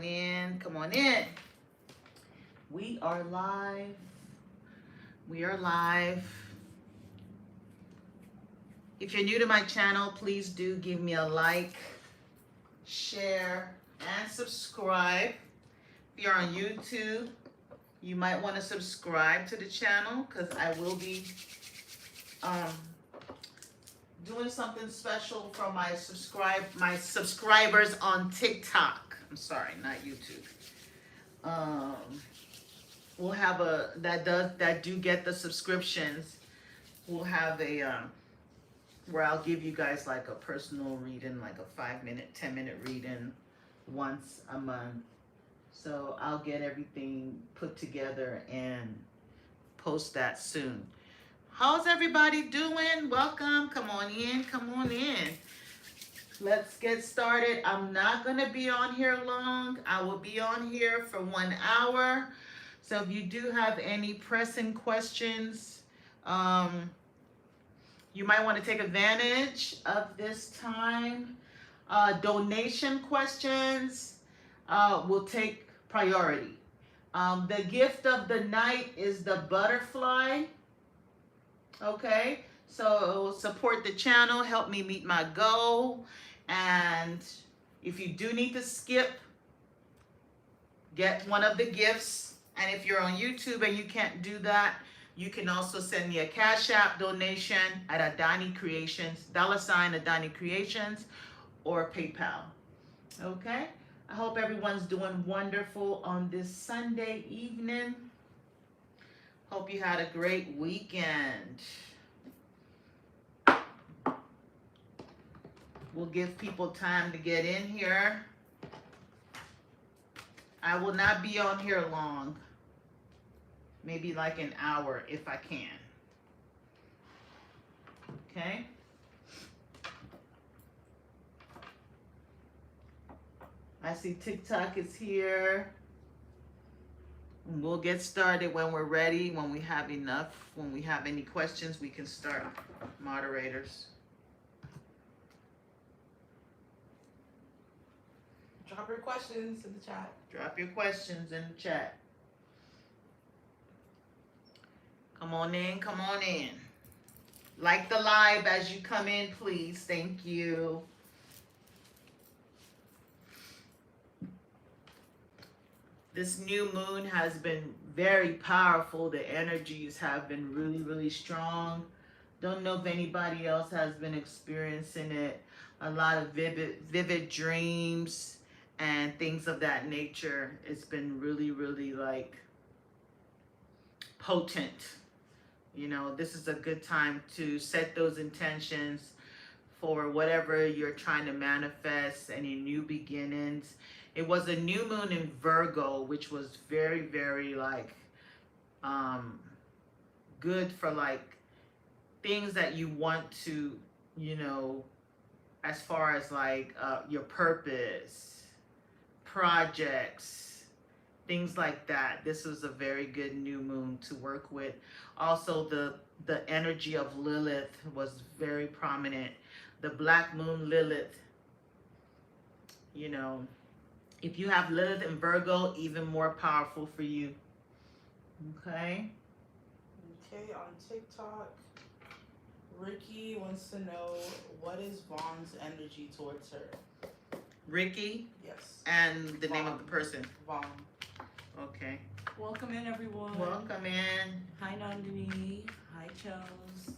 in. Come on in. We are live. We are live. If you're new to my channel, please do give me a like, share, and subscribe. If you're on YouTube, you might want to subscribe to the channel because I will be doing something special for my subscribers on TikTok. I'm sorry, not YouTube. We'll have that do get the subscriptions. We'll have a where I'll give you guys like a personal reading, like a 5-minute, 10-minute reading once a month. So I'll get everything put together and post that soon. How's everybody doing? Welcome. Come on in. Come on in. Let's get started. I'm not going to be on here long. I will be on here for 1 hour. So if you do have any pressing questions, you might want to take advantage of this time. Donation questions will take priority. The gift of the night is the butterfly. Okay, so support the channel, help me meet my goal. And if you do need to skip, get one of the gifts. And if you're on YouTube and you can't do that, you can also send me a Cash App donation at Adani Creations, $ Adani Creations, or PayPal. Okay, I hope everyone's doing wonderful on this Sunday evening. Hope you had a great weekend. We'll give people time to get in here. I will not be on here long. Maybe like an hour if I can. Okay? I see TikTok is here. We'll get started when we're ready, when we have enough. When we have any questions, we can start. Moderators. Drop your questions in the chat. Drop your questions in the chat. Come on in, come on in. Like the live as you come in, please. Thank you. This new moon has been very powerful. The energies have been really, really strong. Don't know if anybody else has been experiencing it. A lot of vivid dreams and things of that nature. It's been really, really like potent. You know, this is a good time to set those intentions for whatever you're trying to manifest, any new beginnings. It was a new moon in Virgo, which was very, very like good for like things that you want to, you know, as far as like your purpose, projects, things like that. This was a very good new moon to work with. Also, the energy of Lilith was very prominent. The black moon Lilith, you know, if you have Lilith in Virgo, even more powerful for you. Okay? Okay, on TikTok, Ricky wants to know what is Vaughn's energy towards her. Ricky? Yes. And the name of the person. Vaughn. Okay. Welcome in, everyone. Welcome in. Hi, Nandini. Hi, Chels.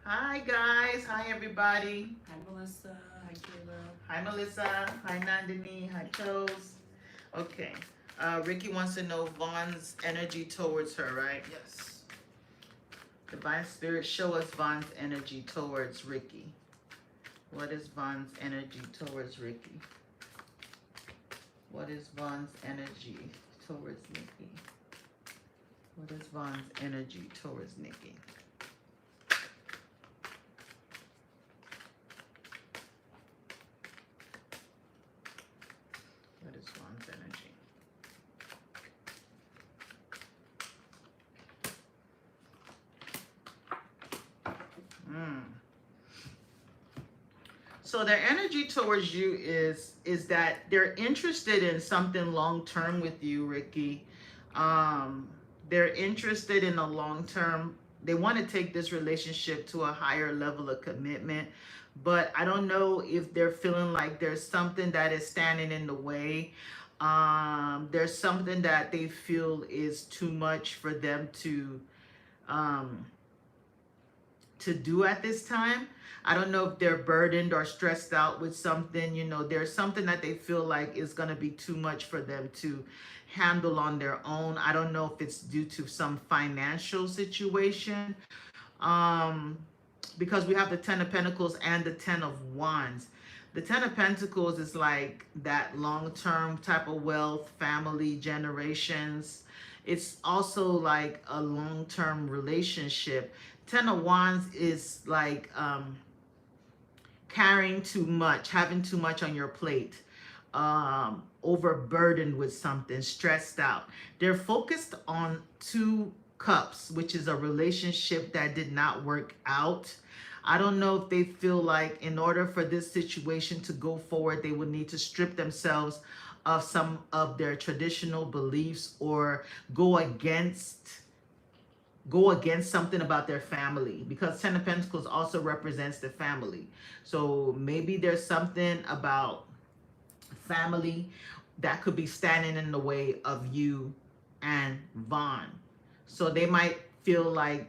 Hi, guys. Hi, everybody. Hi, Melissa. Hi, Kayla. Hi, Melissa. Hi, Nandini. Hi, Chose. Okay. Ricky wants to know Vaughn's energy towards her, right? Yes. Divine Spirit, show us Vaughn's energy towards Ricky. What is Vaughn's energy towards Ricky? What is Vaughn's energy towards Nikki? What is Vaughn's energy towards Nikki? What is Vaughn's energy? So their energy towards you is that they're interested in something long term with you, Ricky. They're interested in a long term. They want to take this relationship to a higher level of commitment, but I don't know if they're feeling like there's something that is standing in the way. There's something that they feel is too much for them um, to do at this time. I don't know if they're burdened or stressed out with something. You know, there's something that they feel like is going to be too much for them to handle on their own. I don't know if it's due to some financial situation. Um, because we have the Ten of Pentacles and the Ten of Wands. The Ten of Pentacles is like that long-term type of wealth, family, generations. It's also like a long-term relationship. Ten of Wands is like carrying too much, having too much on your plate, overburdened with something, stressed out. They're focused on Two Cups, which is a relationship that did not work out. I don't know if they feel like in order for this situation to go forward, they would need to strip themselves of some of their traditional beliefs or go against something about their family, because Ten of Pentacles also represents the family. So maybe there's something about family that could be standing in the way of you and Vaughn. So they might feel like,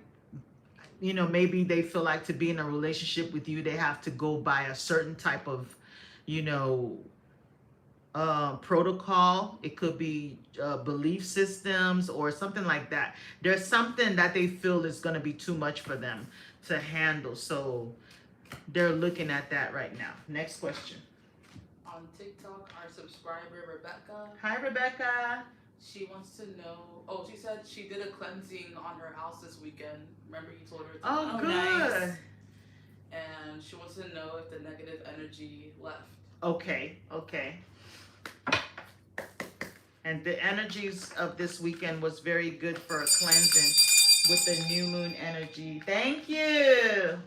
you know, maybe they feel like to be in a relationship with you, they have to go by a certain type of, you know, protocol. It could be belief systems or something like that. There's something that they feel is going to be too much for them to handle. So they're looking at that right now. Next question. On TikTok, our subscriber Rebecca, Hi, Rebecca. she wants to know. Oh, she said she did a cleansing on her house this weekend. Remember you told her to? Oh, Oh, good. nice. And she wants to know if the negative energy left. Okay. And the energies of this weekend was very good for cleansing with the new moon energy. Thank you.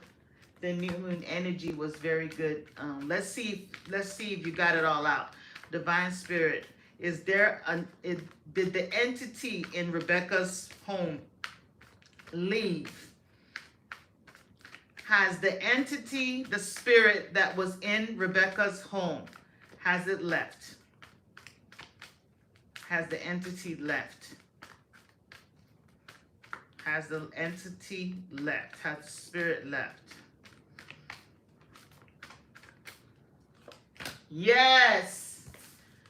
The new moon energy was very good. Let's see if you got it all out. Divine Spirit, did the entity in Rebecca's home leave? Has the entity, the spirit that was in Rebecca's home, has it left? Has the entity left? Has the entity left? Has the spirit left? Yes.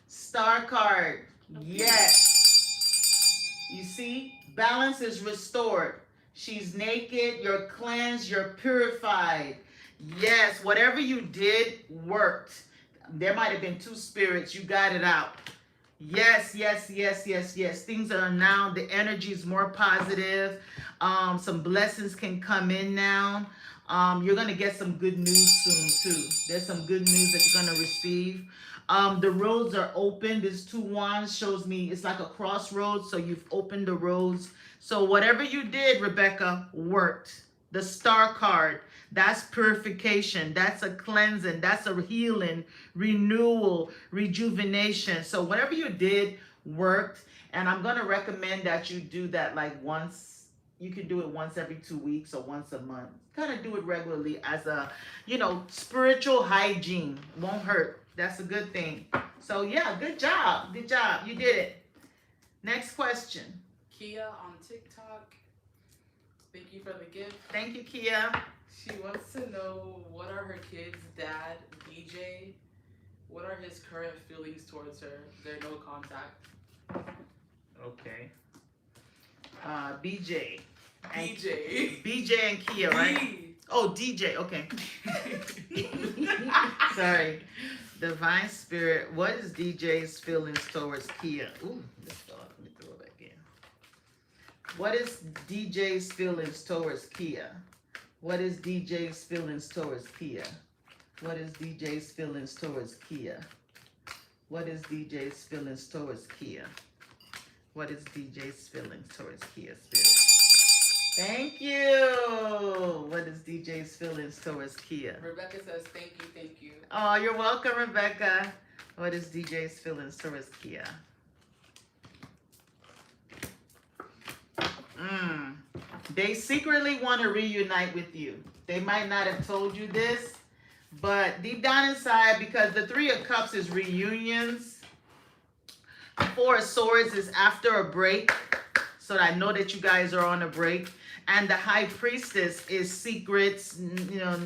Star card. Yes. You see? Balance is restored. She's naked. You're cleansed. You're purified. Yes. Whatever you did worked. There might have been two spirits. You got it out. Yes. Things are now, the energy is more positive. Some blessings can come in now. You're going to get some good news soon too. There's some good news that you're going to receive. The roads are open. This Two Wands shows me it's like a crossroads. So you've opened the roads. So whatever you did, Rebecca, worked. The Star card, that's purification. That's a cleansing. That's a healing, renewal, rejuvenation. So whatever you did worked. And I'm going to recommend that you do that like once. You can do it once every 2 weeks or once a month. Kind of do it regularly as a, spiritual hygiene. Won't hurt. That's a good thing. So yeah, good job. Good job. You did it. Next question. Kia on TikTok, thank you for the gift. Thank you, Kia. She wants to know, what are her kids' dad, BJ? What are his current feelings towards her? There's no contact. Okay. BJ. BJ and Kia, right? Oh, DJ. Okay. Sorry. Divine Spirit, what is DJ's feelings towards Kia? Ooh, this fell off. Let me throw it back in. What is DJ's feelings towards Kia? What is DJ's feelings towards Kia? What is DJ's feelings towards Kia? What is DJ's feelings towards Kia? What is DJ's feelings towards Kia, Spirit? Thank you. What is DJ's feelings towards Kia? Rebecca says, thank you, thank you. Oh, you're welcome, Rebecca. What is DJ's feelings towards Kia? They secretly want to reunite with you. They might not have told you this, but deep down inside, because the Three of Cups is reunions, Four of Swords is after a break, so I know that you guys are on a break, and the High Priestess is secrets. You know,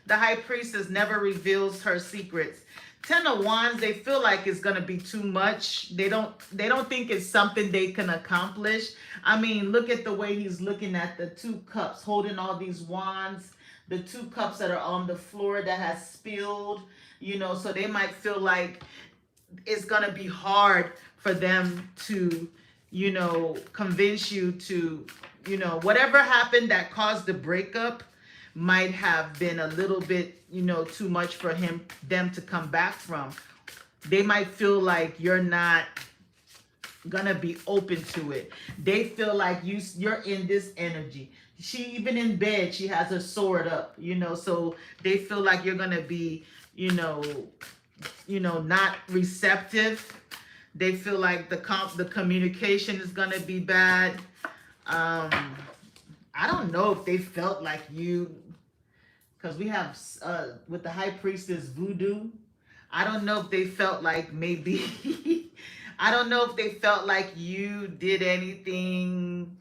the High Priestess never reveals her secrets. Ten of Wands, they feel like it's gonna be too much. They don't think it's something they can accomplish. I mean, look at the way he's looking at the two cups, holding all these wands, the two cups that are on the floor that has spilled, you know, so they might feel like it's gonna be hard for them to, you know, convince you to, you know, whatever happened that caused the breakup might have been a little bit, you know, too much for them to come back from. They might feel like you're not gonna be open to it. They feel like you're in this energy. She, even in bed, she has her sword up, you know, so they feel like you're gonna be, you know, not receptive. They feel like the communication is gonna be bad. I don't know if they felt like you, because we have with the High Priestess voodoo. I don't know if they felt like maybe I don't know if they felt like you did anything.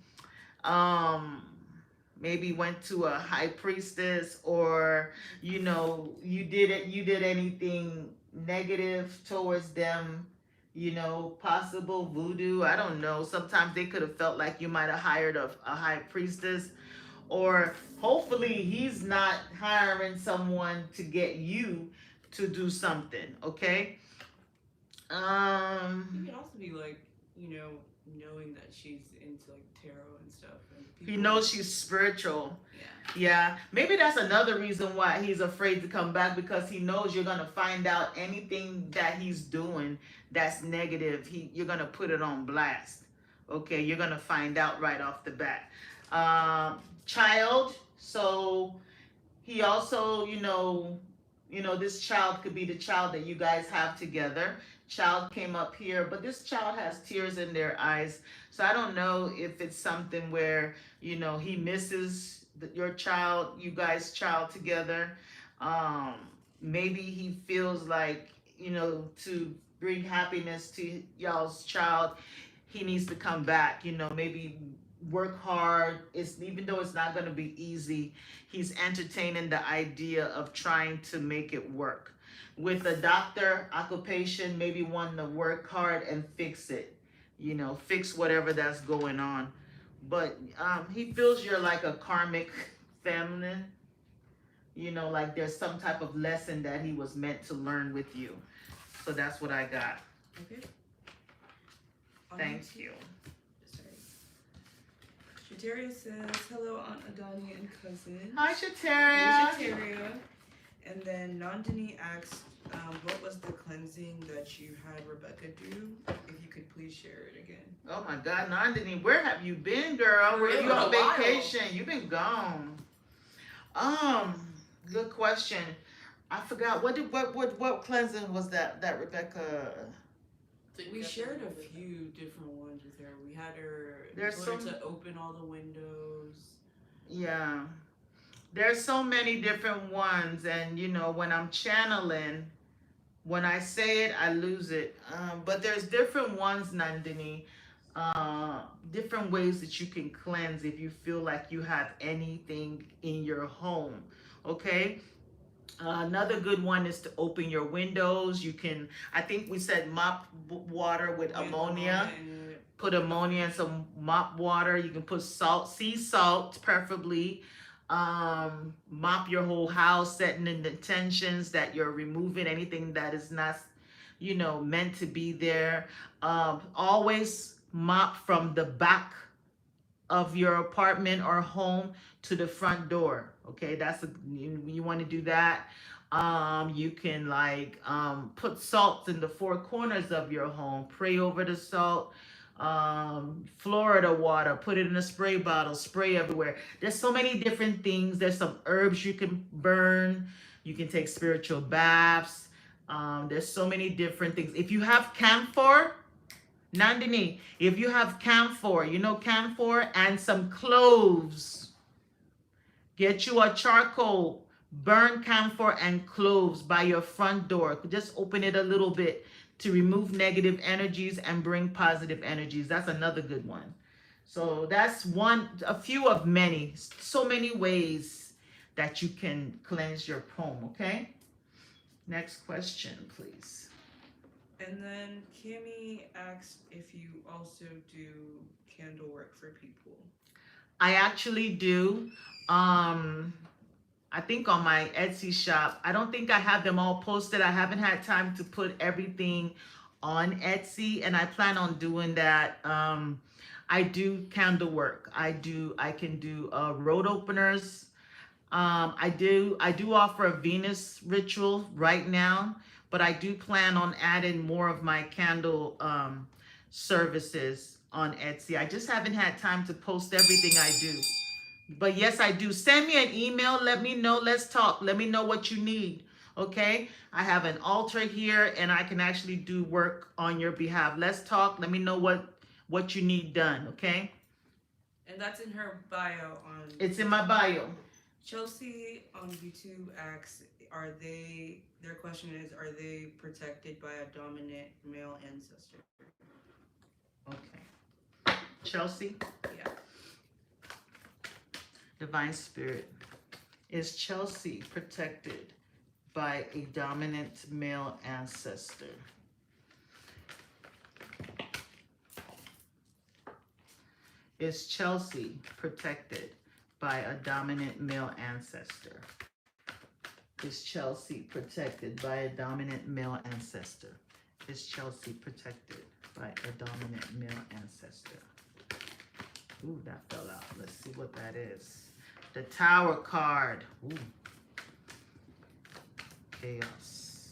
Maybe went to a High Priestess, or you know, you did anything negative towards them. You know, possible voodoo. I don't know. Sometimes they could have felt like you might have hired a High Priestess, or hopefully he's not hiring someone to get you to do something. Okay. It can also be like, you know, knowing that she's into like tarot and stuff. And He knows she's spiritual. Yeah. Yeah, maybe that's another reason why he's afraid to come back, because he knows you're gonna find out anything that he's doing that's negative. You're gonna put it on blast. Okay, you're gonna find out right off the bat. Child. So he also, you know, this child could be the child that you guys have together. Child came up here, but this child has tears in their eyes. So I don't know if it's something where, you know, he misses your child, you guys' child together. Maybe he feels like, you know, to bring happiness to y'all's child, he needs to come back, you know, maybe work hard. Even though it's not going to be easy, he's entertaining the idea of trying to make it work. With a doctor occupation, maybe wanting to work hard and fix it, you know, fix whatever that's going on. But he feels you're like a karmic feminine, you know, like there's some type of lesson that he was meant to learn with you. So that's what I got. Okay. Thank you. Sorry. Shateria says, hello, Aunt Adani and cousin. Hi, Hey, Shateria. Shateria. And then Nandini asked, what was the cleansing that you had Rebecca do? If you could please share it again. Oh my God, Nandini, where have you been, girl? Were you on vacation? You've been gone. Good question. I forgot. What cleansing was that Rebecca? We shared a few different ones with her. We had her. There's we told her some- to open all the windows. Yeah. There's so many different ones, and you know, when I'm channeling, when I say it, I lose it. But there's different ones, Nandini. Different ways that you can cleanse if you feel like you have anything in your home. Okay. Another good one is to open your windows. You can, I think we said mop water with ammonia. Put ammonia in some mop water. You can put salt, sea salt, preferably. Mop your whole house, setting in the intentions that you're removing anything that is not, you know, meant to be there. Always mop from the back of your apartment or home to the front door. Okay, you want to do that. You can like put salt in the four corners of your home. Pray over the salt. Florida water, put it in a spray bottle, spray everywhere. There's so many different things. There's some herbs you can burn. You can take spiritual baths. There's so many different things. If you have camphor, Nandini, if you have camphor, you know camphor, and some cloves, get you a charcoal, burn camphor and cloves by your front door. Just open it a little bit to remove negative energies and bring positive energies. That's another good one. So that's a few of many, so many ways that you can cleanse your home, okay? Next question, please. And then Cami asked if you also do candle work for people. I actually do. I think on my Etsy shop, I don't think I have them all posted. I haven't had time to put everything on Etsy, and I plan on doing that. I do candle work. I can do road openers. I do offer a Venus ritual right now, but I do plan on adding more of my candle services on Etsy. I just haven't had time to post everything I do. But yes, I do. Send me an email. Let me know. Let's talk. Let me know what you need. Okay? I have an altar here, and I can actually do work on your behalf. Let's talk. Let me know what you need done. Okay? And that's in her bio on. It's in my bio. Chelsea on YouTube asks, their question is, are they protected by a dominant male ancestor? Okay. Chelsea? Yeah. Divine Spirit, is Chelsea protected by a dominant male ancestor? Is Chelsea protected by a dominant male ancestor? Is Chelsea protected by a dominant male ancestor? Is Chelsea protected by a dominant male ancestor? Ooh, that fell out. Let's see what that is. The Tower card. Ooh. Chaos.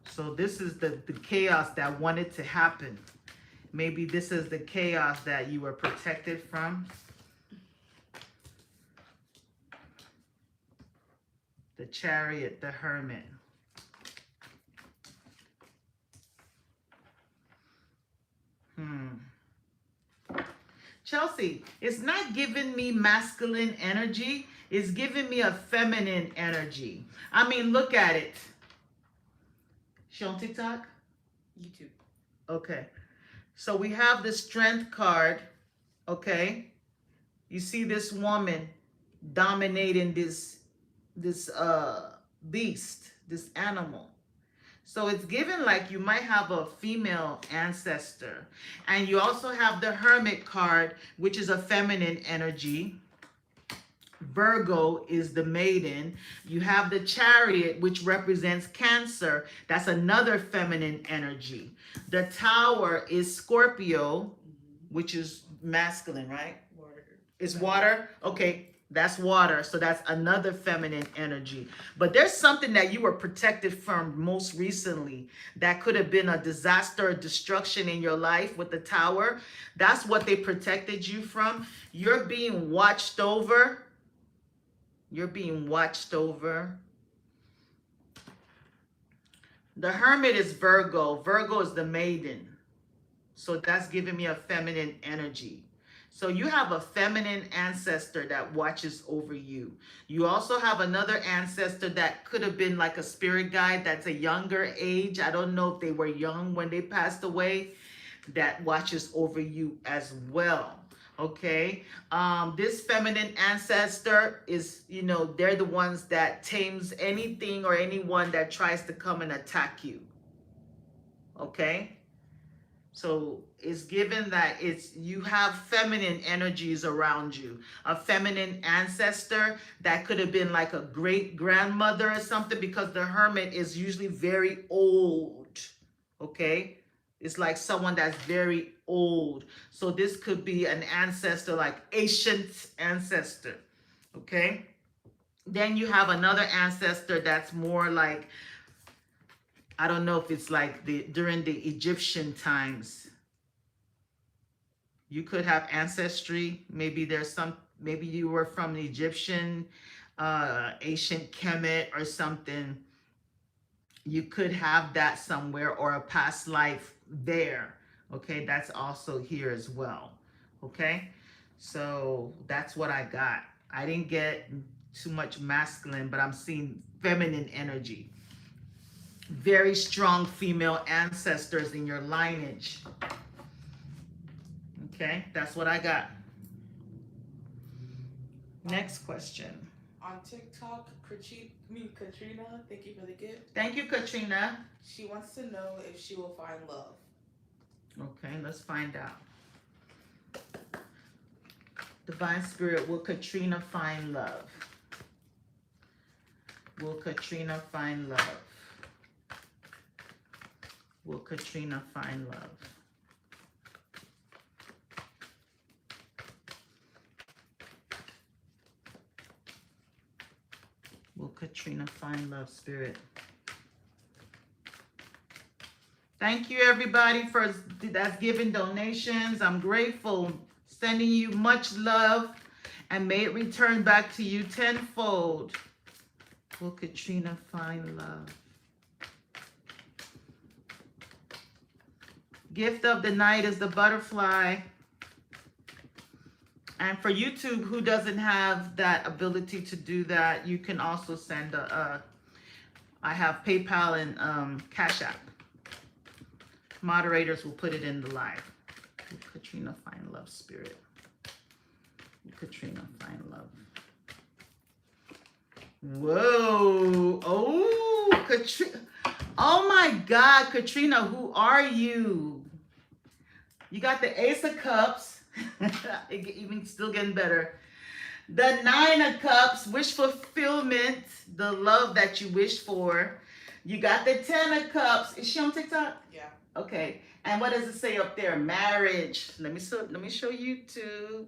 So this is the chaos that wanted to happen. Maybe this is the chaos that you were protected from. The Chariot, the Hermit. Chelsea, it's not giving me masculine energy. It's giving me a feminine energy. I mean, look at it. She on TikTok? YouTube. Okay. So we have the Strength card. Okay. You see this woman dominating this beast, this animal. So it's given like you might have a female ancestor. And you also have the Hermit card, which is a feminine energy. Virgo is the maiden. You have the Chariot, which represents Cancer. That's another feminine energy. The Tower is Scorpio, which is masculine, right? Water. It's water? Okay. That's water, so that's another feminine energy. But there's something that you were protected from most recently that could have been a disaster or destruction in your life with the Tower. That's what they protected you from. You're being watched over. You're being watched over. The Hermit is Virgo. Virgo is the maiden. So that's giving me a feminine energy. So you have a feminine ancestor that watches over you. You also have another ancestor that could have been like a spirit guide that's a younger age. I don't know if they were young when they passed away, that watches over you as well. Okay. This feminine ancestor is, they're the ones that tames anything or anyone that tries to come and attack you. Okay. So it's given that you have feminine energies around you. A feminine ancestor that could have been like a great grandmother or something, because the Hermit is usually very old. Okay? It's like someone that's very old. So this could be an ancestor, like ancient ancestor. Okay? Then you have another ancestor that's more like I don't know if it's like during the Egyptian times. You could have ancestry. Maybe maybe you were from the Egyptian, ancient Kemet or something. You could have that somewhere or a past life there. Okay, that's also here as well. Okay, so that's what I got. I didn't get too much masculine, but I'm seeing feminine energy. Very strong female ancestors in your lineage. Okay, that's what I got. Next question. On TikTok, Katrina, thank you for the gift. Thank you, Katrina. She wants to know if she will find love. Okay, let's find out. Divine Spirit, will Katrina find love? Will Katrina find love? Will Katrina find love? Will Katrina find love, Spirit? Thank you, everybody, that's giving donations. I'm grateful. Sending you much love, and may it return back to you tenfold. Will Katrina find love? Gift of the night is the butterfly. And for YouTube, who doesn't have that ability to do that, you can also send I have PayPal and Cash App. Moderators will put it in the live. Will Katrina find love, Spirit? Will Katrina find love? Whoa. Oh, Katrina. Oh my God, Katrina, who are you? You got the Ace of Cups. Even still getting better. The Nine of Cups, wish fulfillment, the love that you wish for. You got the Ten of Cups. Is she on TikTok? Yeah. Okay. And what does it say up there? Marriage. Let me show you too.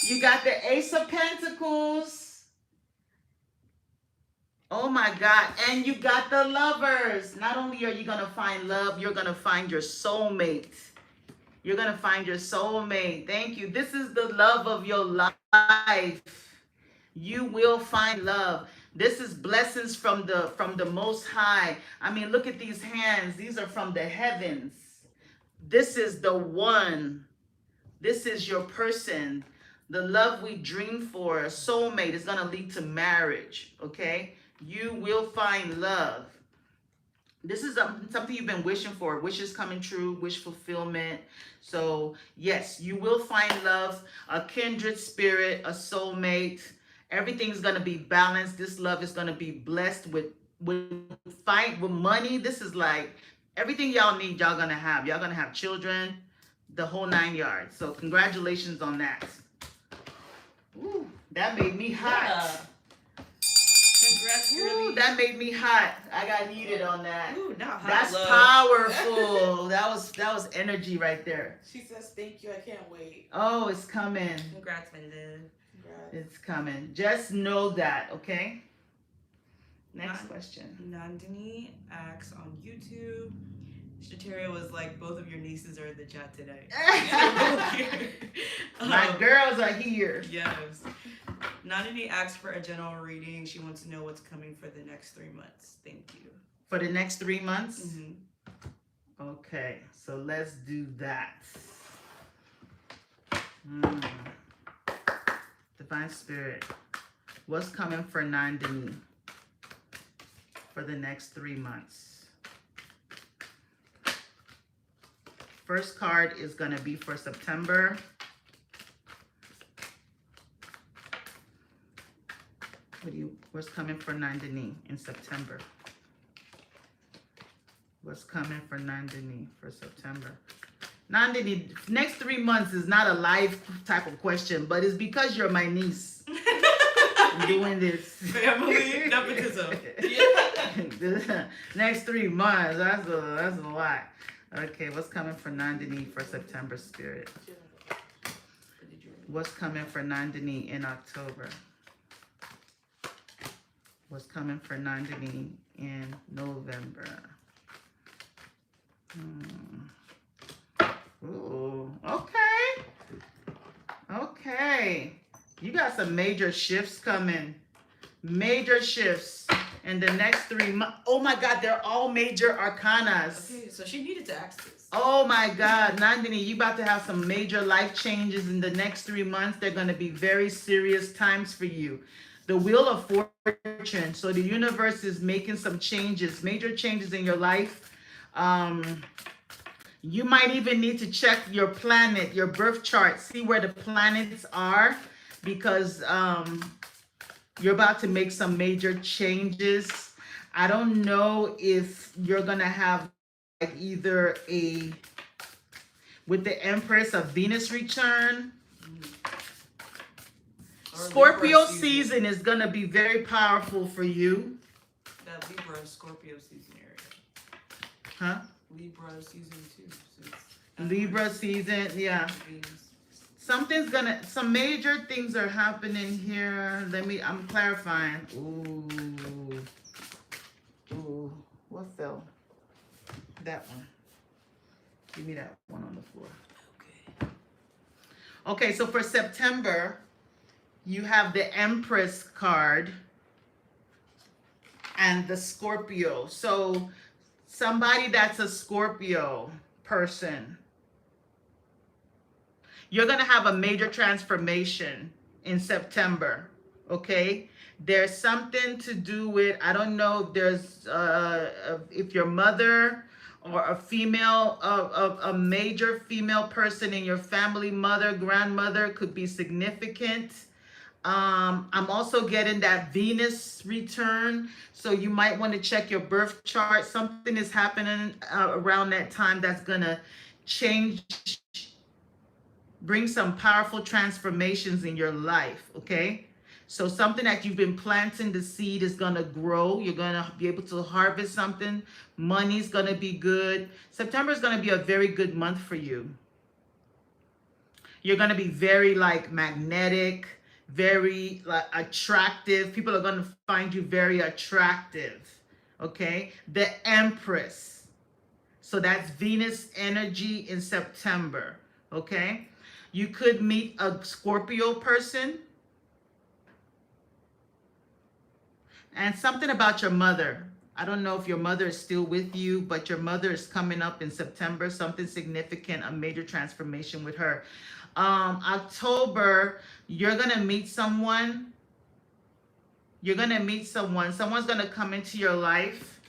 You got the Ace of Pentacles. Oh my God. And you got the Lovers. Not only are you going to find love, you're going to find your soulmate. You're going to find your soulmate. Thank you. This is the love of your life. You will find love. This is blessings from the Most High. I mean, look at these hands. These are from the heavens. This is the one. This is your person. The love we dream for, a soulmate, is going to lead to marriage, okay? You will find love. This is something you've been wishing for. Wishes coming true, wish fulfillment. So, yes, you will find love, a kindred spirit, a soulmate. Everything's going to be balanced. This love is going to be blessed with money. This is like everything y'all need, y'all going to have. Y'all going to have children, the whole 9 yards. So, congratulations on that. Ooh, that made me hot. Yeah. Congrats, girlie. Ooh, that made me hot. I got heated on that. Ooh, not hot That's love. powerful. that was energy right there. She says, thank you, I can't wait. Oh, it's coming. Congrats, my love. Congrats. It's coming. Just know that, okay? Next question. Nandini asks on YouTube. Shateria was like, both of your nieces are in the chat today. My girls are here. Yes. Nandini asked for a general reading. She wants to know what's coming for the next 3 months. Thank you. For the next 3 months? Mm-hmm. Okay, so let's do that. Divine Spirit, what's coming for Nandini for the next 3 months? First card is going to be for September. What's coming for Nandini in September? What's coming for Nandini for September? Nandini, next 3 months is not a live type of question, but it's because you're my niece. I'm doing this. Family nepotism. Next 3 months, that's a lot. Okay, what's coming for Nandini for September, Spirit? What's coming for Nandini in October? What's coming for Nandini in November. Ooh, okay. Okay. You got some major shifts coming. Major shifts in the next 3 months. Oh my God, they're all major arcanas. Okay, so she needed to ask this. Oh my God, Nandini, you about to have some major life changes in the next 3 months. They're going to be very serious times for you. The Wheel of Fortune. So the universe is making some changes, major changes in your life. You might even need to check your planet, your birth chart, see where the planets are, because you're about to make some major changes. I don't know if you're going to have like either with the Empress of Venus return. Scorpio season is going to be very powerful for you. That Libra Scorpio season area. Huh? Libra season 2. Libra season, yeah. Something's gonna, some major things are happening here. I'm clarifying. Ooh, what fell? That one. Give me that one on the floor. Okay, so for September, you have the Empress card and the Scorpio. So somebody that's a Scorpio person, you're going to have a major transformation in September, okay? There's something to do with, I don't know if there's, if your mother or a female, a major female person in your family, mother, grandmother, could be significant. I'm also getting that Venus return, so you might want to check your birth chart. Something is happening around that time that's going to change, bring some powerful transformations in your life, okay? So something that you've been planting the seed is going to grow. You're going to be able to harvest something. Money's going to be good. September is going to be a very good month for you. You're going to be very like magnetic, very like attractive. People are going to find you very attractive, okay? The Empress. So that's Venus energy in September, okay? You could meet a Scorpio person. And something about your mother. I don't know if your mother is still with you, but your mother is coming up in September. Something significant, a major transformation with her. October, you're going to meet someone. You're going to meet someone. Someone's going to come into your life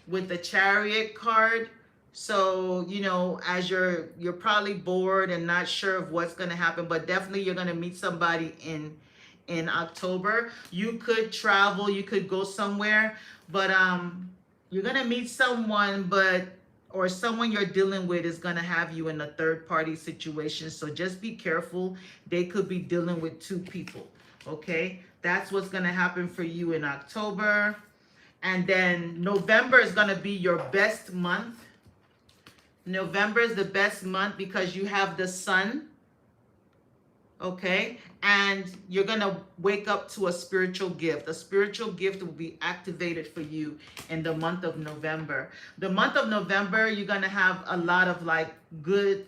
with the Chariot card. So, you know, as you're probably bored and not sure of what's going to happen, but definitely you're going to meet somebody in October. You could travel, you could go somewhere, but you're going to meet someone, or someone you're dealing with is going to have you in a third party situation. So just be careful. They could be dealing with two people. Okay. That's what's going to happen for you in October. And then November is going to be your best month. November is the best month because you have the sun. Okay. And you're going to wake up to a spiritual gift. A spiritual gift will be activated for you in the month of November. The month of November, you're going to have a lot of like good,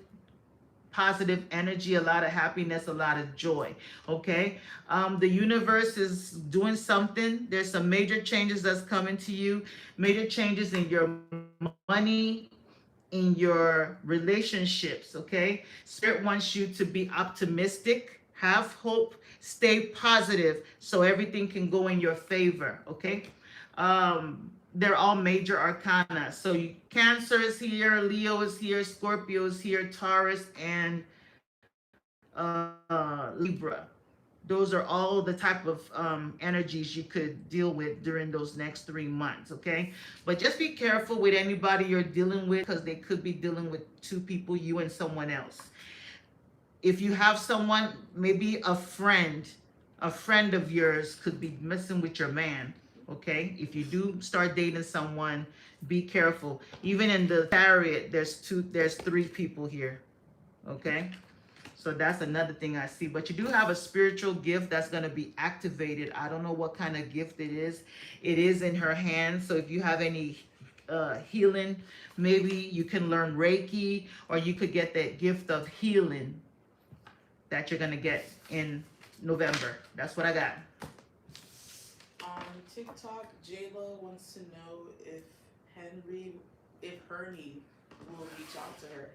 positive energy, a lot of happiness, a lot of joy. Okay. The universe is doing something. There's some major changes that's coming to you. Major changes in your money, in your relationships, okay? Spirit wants you to be optimistic, have hope, stay positive so everything can go in your favor, okay? They're all major arcana. So Cancer is here, Leo is here, Scorpio is here, Taurus, and Libra. Those are all the type of energies you could deal with during those next 3 months, okay? But just be careful with anybody you're dealing with because they could be dealing with two people, you and someone else. If you have someone, maybe a friend of yours could be messing with your man, okay? If you do start dating someone, be careful. Even in the Chariot, there's 3 people here, okay? So that's another thing I see. But you do have a spiritual gift that's going to be activated. I don't know what kind of gift it is. It is in her hands. So if you have any healing, maybe you can learn Reiki, or you could get that gift of healing that you're going to get in November. That's what I got. On TikTok, Jayla wants to know if Hernie will reach out to her.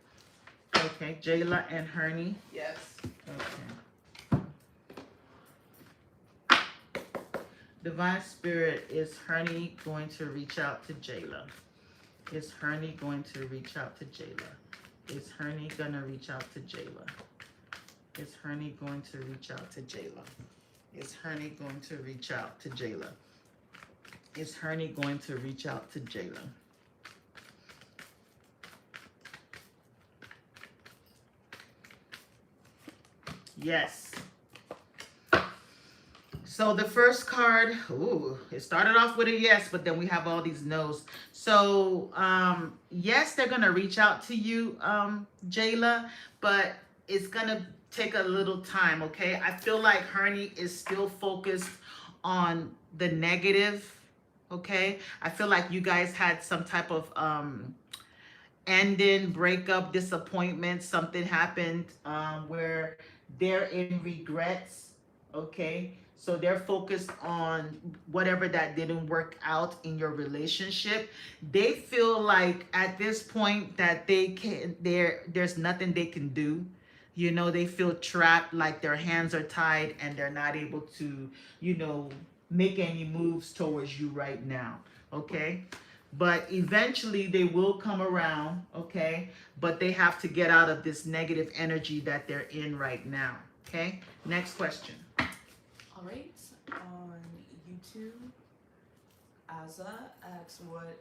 Okay, Jayla and Hernie. Yes. Okay. Divine Spirit, is Hernie going to reach out to Jayla? Is Hernie going to reach out to Jayla? Is Hernie gonna reach out to Jayla? Is Hernie going to reach out to Jayla? Is Hernie going to reach out to Jayla? Is Hernie going to reach out to Jayla? Yes. So the first card, ooh, it started off with a yes, but then we have all these no's. So yes, they're gonna reach out to you, Jayla, but it's gonna take a little time, okay? I feel like Hernie is still focused on the negative, okay? I feel like you guys had some type of ending, breakup, disappointment, something happened where they're in regrets, okay? So they're focused on whatever that didn't work out in your relationship. They feel like at this point that there's nothing they can do. You know, they feel trapped, like their hands are tied and they're not able to, you know, make any moves towards you right now, okay? But eventually they will come around, okay? But they have to get out of this negative energy that they're in right now, okay? Next question. All right, on YouTube, Aza asks, what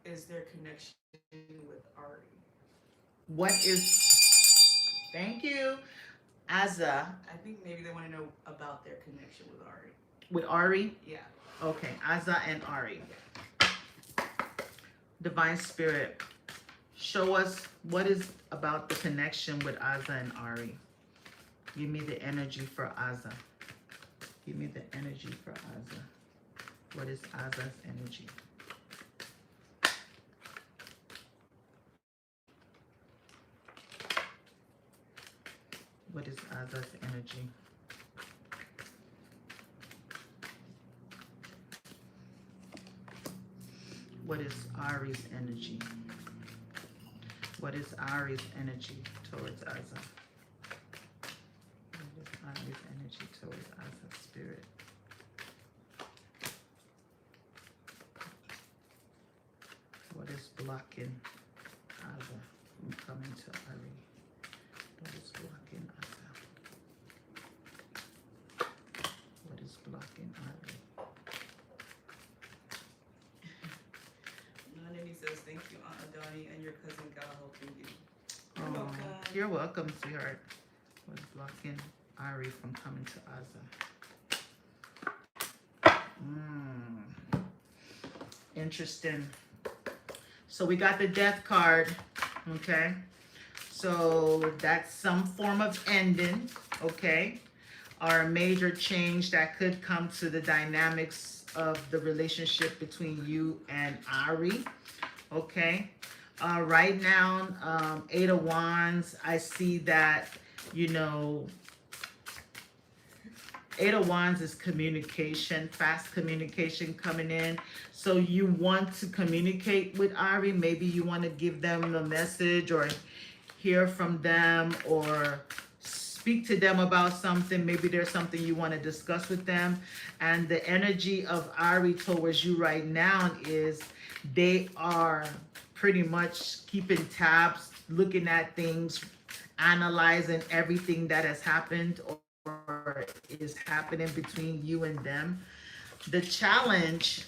is their connection with Ari? What is, thank you, Aza, I think maybe they want to know about their connection with Ari. with Ari? Yeah. Okay, Aza and Ari. Divine Spirit, show us what is about the connection with Aza and Ari. Give me the energy for Aza. Give me the energy for Aza. What is Aza's energy? What is Aza's energy? What is Ari's energy? What is Ari's energy towards Aza? What is Ari's energy towards Aza's spirit? What is blocking Aza from coming to Ari? What is blocking Aza? What is blocking Ari? Nanini says, thank you, Aunt Adani, and your cousin Gal helping you. You're welcome. You're welcome, sweetheart. What's blocking Ari from coming to Aza? Interesting. So we got the death card, okay? So that's some form of ending, okay? Or a major change that could come to the dynamics of the relationship between you and Ari, okay? Right now, Eight of Wands, I see that, you know, Eight of Wands is communication, fast communication coming in. So you want to communicate with Ari. Maybe you want to give them a message or hear from them or speak to them about something. Maybe there's something you want to discuss with them. And the energy of Ari towards you right now is they are pretty much keeping tabs, looking at things, analyzing everything that has happened or is happening between you and them. The challenge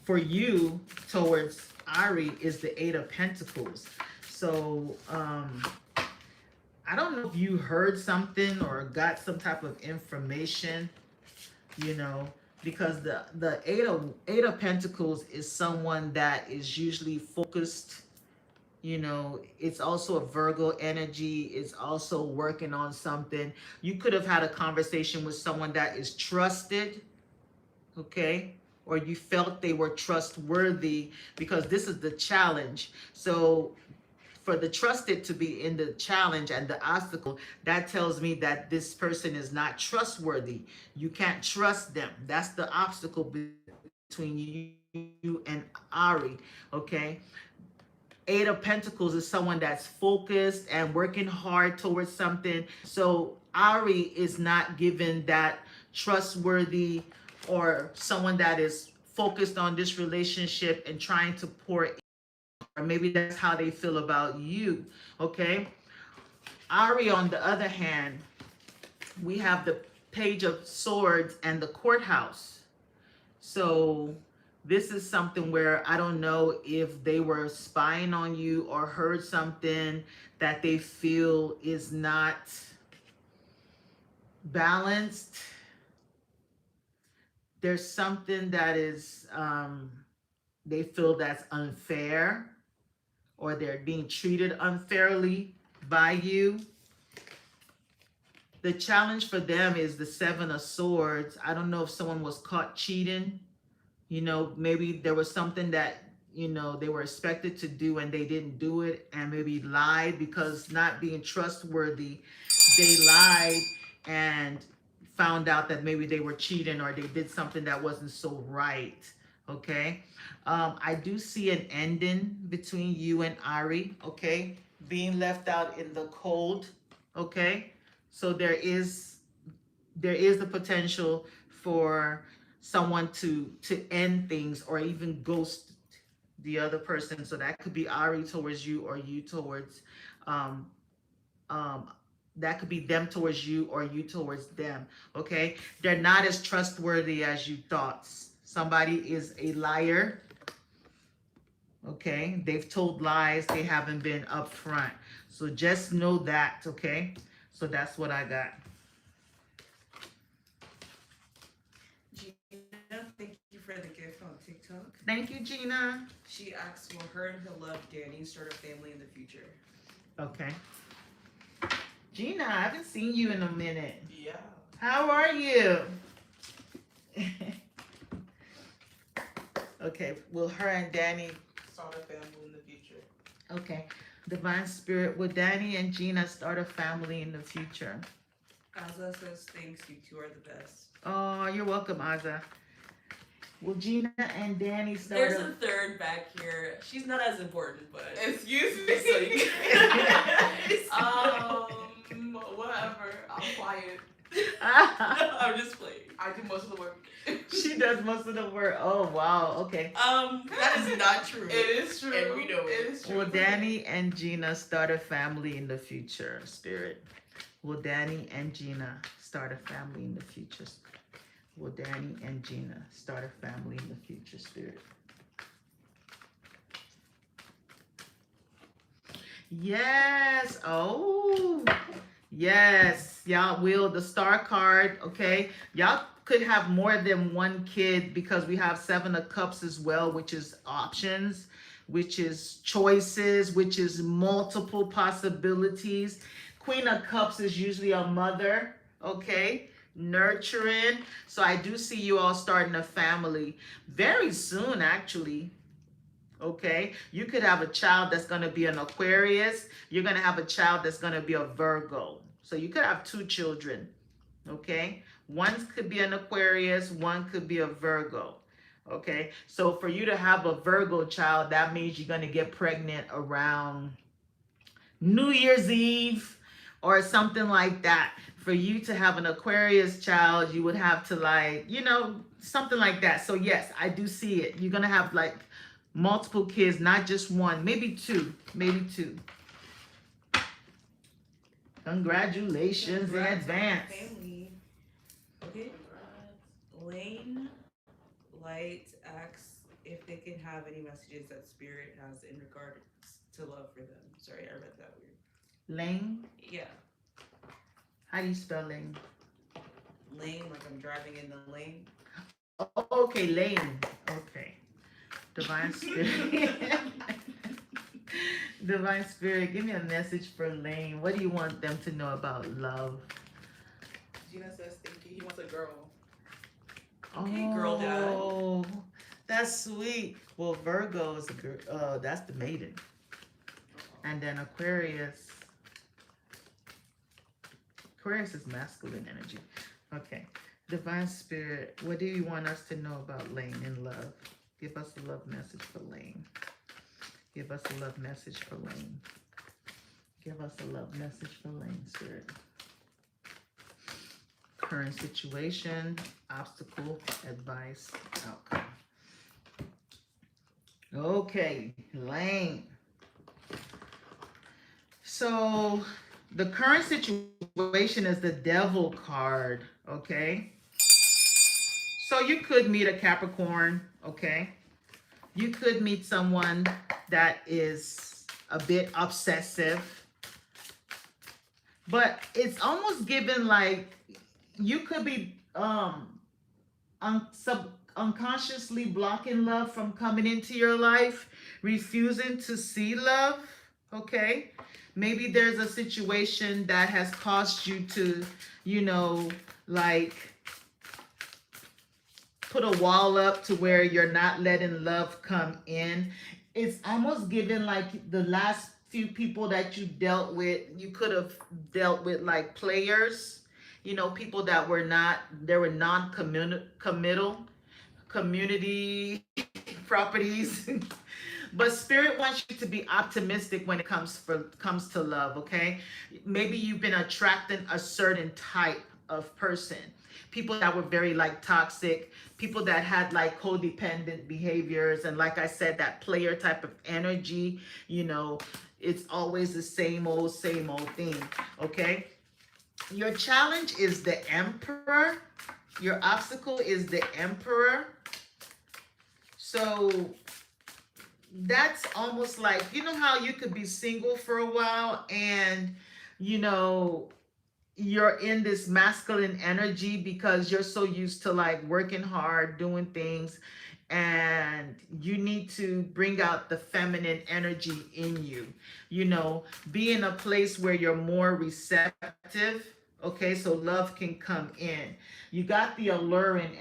for you towards Ari is the Eight of Pentacles. So I don't know if you heard something or got some type of information, you know, because the Eight of Pentacles is someone that is usually focused You know, it's also a Virgo energy. It's also working on something. You could have had a conversation with someone that is trusted, okay? Or you felt they were trustworthy, because this is the challenge. So for the trusted to be in the challenge and the obstacle, that tells me that this person is not trustworthy. You can't trust them. That's the obstacle between you and Ari, okay? Eight of Pentacles is someone that's focused and working hard towards something. So Ari is not given that trustworthy, or someone that is focused on this relationship and trying to pour in, or maybe that's how they feel about you, okay? Ari, on the other hand, we have the Page of Swords and the Courthouse. So this is something where I don't know if they were spying on you or heard something that they feel is not balanced. There's something that is, they feel that's unfair, or they're being treated unfairly by you. The challenge for them is the Seven of Swords. I don't know if someone was caught cheating. You know, maybe there was something that, you know, they were expected to do and they didn't do it, and maybe lied, because not being trustworthy, they lied and found out that maybe they were cheating, or they did something that wasn't so right, okay? I do see an ending between you and Ari, okay? Being left out in the cold, okay? So there is the potential for someone to end things, or even ghost the other person. So that could be Ari towards you, or you towards that could be them towards you, or you towards them, okay? They're not as trustworthy as you thought. Somebody is a liar, okay? They've told lies, they haven't been upfront. So just know that, okay? So that's what I got. Gina, thank you for the gift on TikTok. Thank you, Gina. She asks, will her and her love Danny start a family in the future? Okay. Gina, I haven't seen you in a minute. Yeah. How are you? Okay, will her and Danny, Start a family in the future. okay. Divine Spirit, will Danny and Gina start a family in the future? Azza says, thanks, you two are the best. Oh, you're welcome, Aza. Will Gina and Danny start There's a third back here. She's not as important, but Excuse me. It's whatever. I'm quiet. I'm just playing. I do most of the work. She does most of the work. Oh, wow, okay. That is not true. It is true. And we know it. It is true. Will Danny and Gina start a family in the future, Spirit? Will Danny and Gina start a family in the future? Will Danny and Gina start a family in the future, Spirit? Yes. Oh, yes. Y'all will. The star card, okay? Y'all could have more than one kid, because we have Seven of Cups as well, which is options, which is choices, which is multiple possibilities. Queen of Cups is usually a mother, okay? Nurturing. So I do see you all starting a family very soon, actually. Okay, you could have a child that's going to be an Aquarius. You're going to have a child that's going to be a Virgo. So you could have two children. Okay, one could be an Aquarius, one could be a Virgo. Okay, so for you to have a Virgo child, that means you're going to get pregnant around New Year's Eve or something like that. For you to have an Aquarius child, you would have to, like, you know, something like that. So yes, I do see it. You're going to have like multiple kids, not just one, maybe two, maybe two. Congratulations in Congrats on advance. Family. Okay. Lane Light asks if they can have any messages that Spirit has in regards to love for them. Sorry, I read that weird. Lane? Yeah. How do you spell lane? Lane, like I'm driving in the lane. Oh, okay, lane. Okay. Divine Spirit. Divine Spirit, give me a message for Lane. What do you want them to know about love? Gina says thank you. He wants a girl. Okay, girl dad. Oh, that's sweet. Well, Virgo is a girl. That's the maiden. And then Aquarius. Aquarius is masculine energy. Okay. Divine Spirit, what do you want us to know about Lane and love? Give us a love message for Lane. Give us a love message for Lane. Give us a love message for Lane, Spirit. Current situation, obstacle, advice, outcome. Okay, Lane. So the current situation is the Devil card, okay? So you could meet a Capricorn, okay? You could meet someone that is a bit obsessive. But it's almost given like you could be unconsciously blocking love from coming into your life, refusing to see love, okay? Maybe there's a situation that has caused you to, you know, like put a wall up to where you're not letting love come in. It's almost given like the last few people that you dealt with, you could have dealt with like players, you know, people that were not, they were non-committal, community properties. But Spirit wants you to be optimistic when it comes to love, okay? Maybe you've been attracting a certain type of person. People that were very like toxic, people that had like codependent behaviors, and like I said, that player type of energy, you know, it's always the same old thing, okay? Your challenge is the Emperor. Your obstacle is the Emperor. So that's almost like, you know how you could be single for a while and, you know, you're in this masculine energy because you're so used to like working hard, doing things, and you need to bring out the feminine energy in you, you know, be in a place where you're more receptive, okay, so love can come in. You got the alluring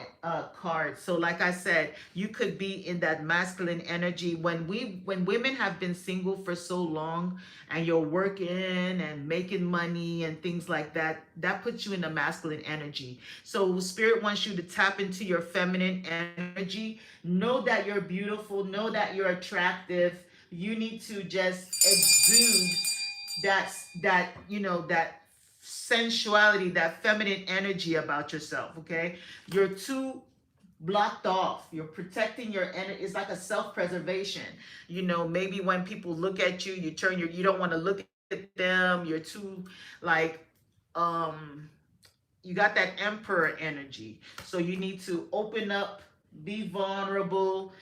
card. So like I said, you could be in that masculine energy. When women have been single for so long and you're working and making money and things like that, that puts you in the masculine energy. So Spirit wants you to tap into your feminine energy. Know that you're beautiful. Know that you're attractive. You need to just exude that you know, that sensuality, that feminine energy about yourself, okay? You're too blocked off. You're protecting your energy. It's like a self-preservation. You know, maybe when people look at you, you don't want to look at them. You're too like, you got that Emperor energy. So you need to open up, be vulnerable,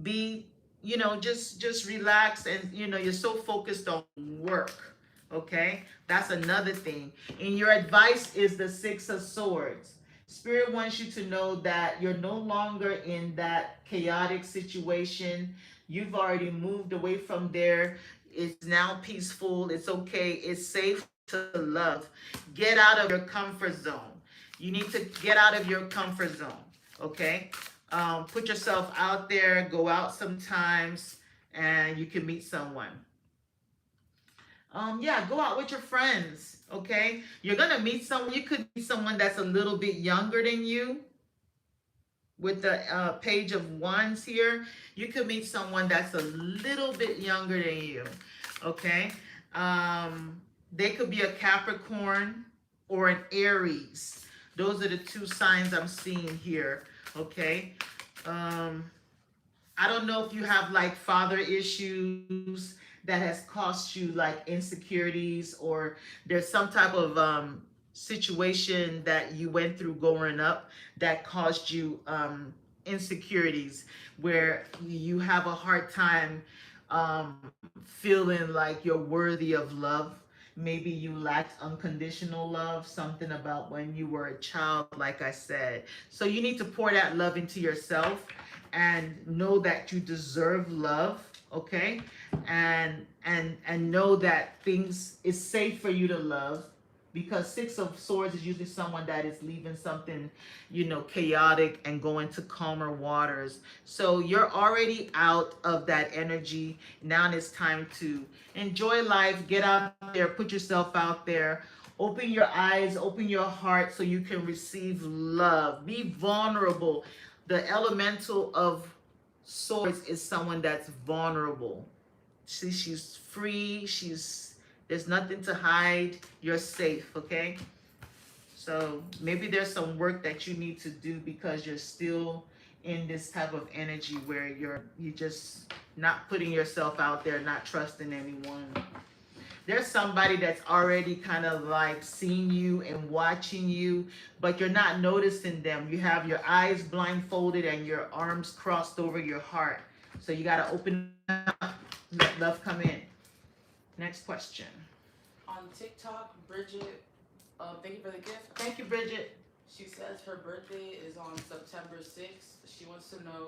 be, you know, just relax, and you know, you're so focused on work. Okay, that's another thing. And your advice is the Six of Swords. Spirit wants you to know that you're no longer in that chaotic situation. You've already moved away from there. It's now peaceful. It's okay. It's safe to love. Get out of your comfort zone. You need to get out of your comfort zone. Okay, put yourself out there. Go out sometimes, and you can meet someone. Yeah, go out with your friends, okay? You're gonna meet someone, you could meet someone that's a little bit younger than you. With the page of wands here, you could meet someone that's a little bit younger than you, okay? They could be a Capricorn or an Aries. Those are the two signs I'm seeing here, okay? I don't know if you have like father issues that has cost you like insecurities, or there's some type of situation that you went through growing up that caused you insecurities, where you have a hard time feeling like you're worthy of love. Maybe you lacked unconditional love, something about when you were a child, like I said. So you need to pour that love into yourself and know that you deserve love, okay? And know that things is safe for you to love, because Six of Swords is usually someone that is leaving something, chaotic and going to calmer waters. So you're already out of that energy. Now it's time to enjoy life, get out there, put yourself out there, open your eyes, open your heart so you can receive love. Be vulnerable. The elemental of swords is someone that's vulnerable. See, she's free. There's nothing to hide. You're safe, okay? So maybe there's some work that you need to do because you're still in this type of energy where you're just not putting yourself out there, not trusting anyone. There's somebody that's already kind of like seeing you and watching you, but you're not noticing them. You have your eyes blindfolded and your arms crossed over your heart. So you got to open up, let love come in. Next question. On TikTok, Bridget, thank you for the gift. Thank you, Bridget. She says her birthday is on September 6th. She wants to know,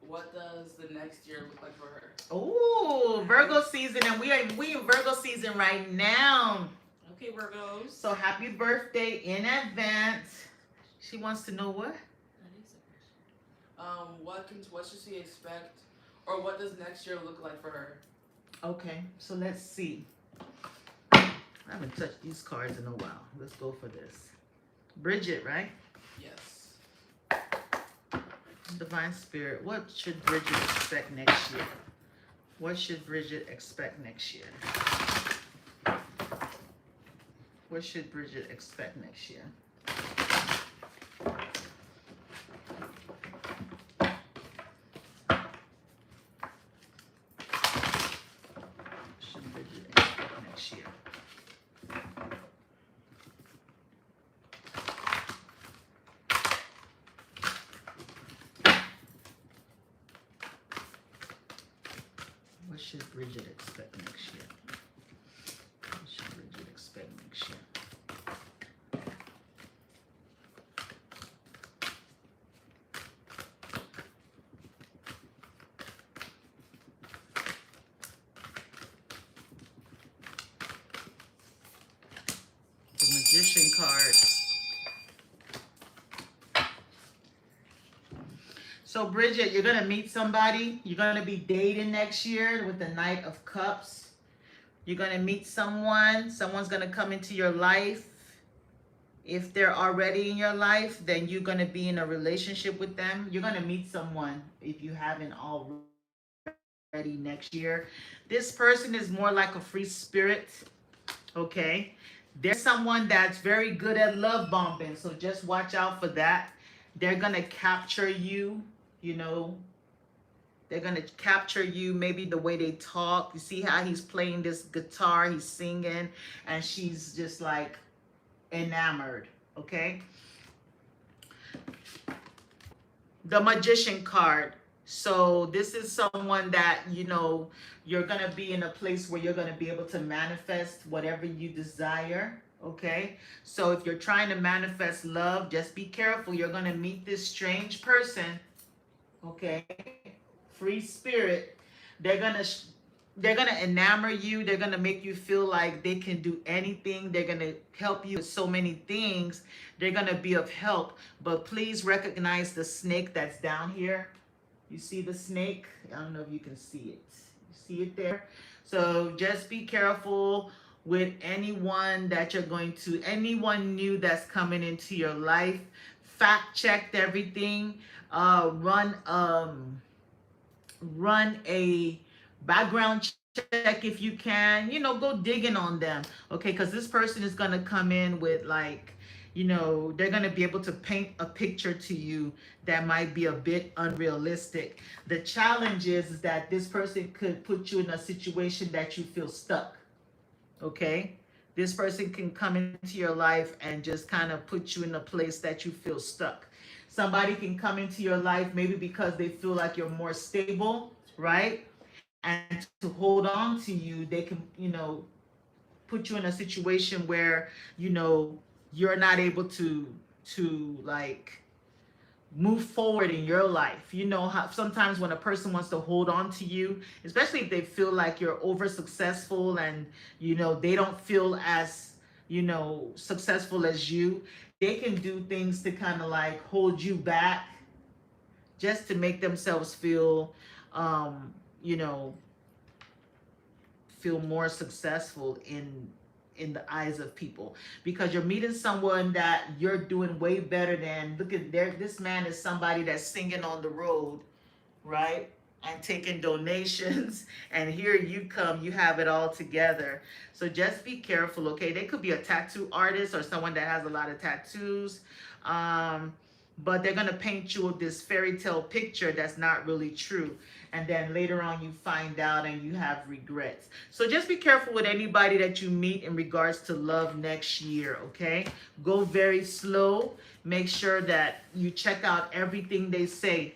what does the next year look like for her? Oh, Virgo season, and we in Virgo season right now. Okay, Virgos. So happy birthday in advance. She wants to know what? That is a question. What should she expect, or what does next year look like for her? Okay, so let's see. I haven't touched these cards in a while. Let's go for this. Bridget, right? Yes. Divine Spirit, what should Bridget expect next year? What should Bridget expect next year? What should Bridget expect next year? What should Bridget expect next year? What should Bridget expect next year? What should Bridget expect next year? The Magician card. So Bridget, you're gonna meet somebody. You're gonna be dating next year with the Knight of Cups. You're gonna meet someone. Someone's gonna come into your life. If they're already in your life, then you're gonna be in a relationship with them. You're gonna meet someone if you haven't already next year. This person is more like a free spirit. Okay. There's someone that's very good at love bombing, so just watch out for that. They're gonna capture you. They're gonna capture you, maybe the way they talk. You see how he's playing this guitar, he's singing, and she's just like enamored, okay? The Magician card. So this is someone that, you're gonna be in a place where you're gonna be able to manifest whatever you desire. Okay, so if you're trying to manifest love, just be careful. You're gonna meet this strange person. Okay, free spirit. They're gonna enamor you. They're gonna make you feel like they can do anything. They're gonna help you with so many things. They're gonna be of help. But please recognize the snake that's down here. You see the snake? I don't know if you can see it. You see it there? So just be careful with anyone that anyone new that's coming into your life. Fact checked everything. Run a background check if you can. Go digging on them. Okay, because this person is gonna come in with they're gonna be able to paint a picture to you that might be a bit unrealistic. The challenge is that this person could put you in a situation that you feel stuck. Okay, this person can come into your life and just kind of put you in a place that you feel stuck. Somebody can come into your life maybe because they feel like you're more stable, right? And to hold on to you, they can, put you in a situation where, you're not able to move forward in your life. You know how sometimes when a person wants to hold on to you, especially if they feel like you're over successful and they don't feel as successful as you, they can do things to kind of like hold you back just to make themselves feel you know feel more successful in the eyes of people, because you're meeting someone that you're doing way better than. Look at there, this man is somebody that's singing on the road, right, and taking donations, and here you come, you have it all together. So just be careful, okay? They could be a tattoo artist or someone that has a lot of tattoos, but they're gonna paint you with this fairy tale picture that's not really true, and then later on you find out and you have regrets. So just be careful with anybody that you meet in regards to love next year, okay? Go very slow. Make sure that you check out everything they say.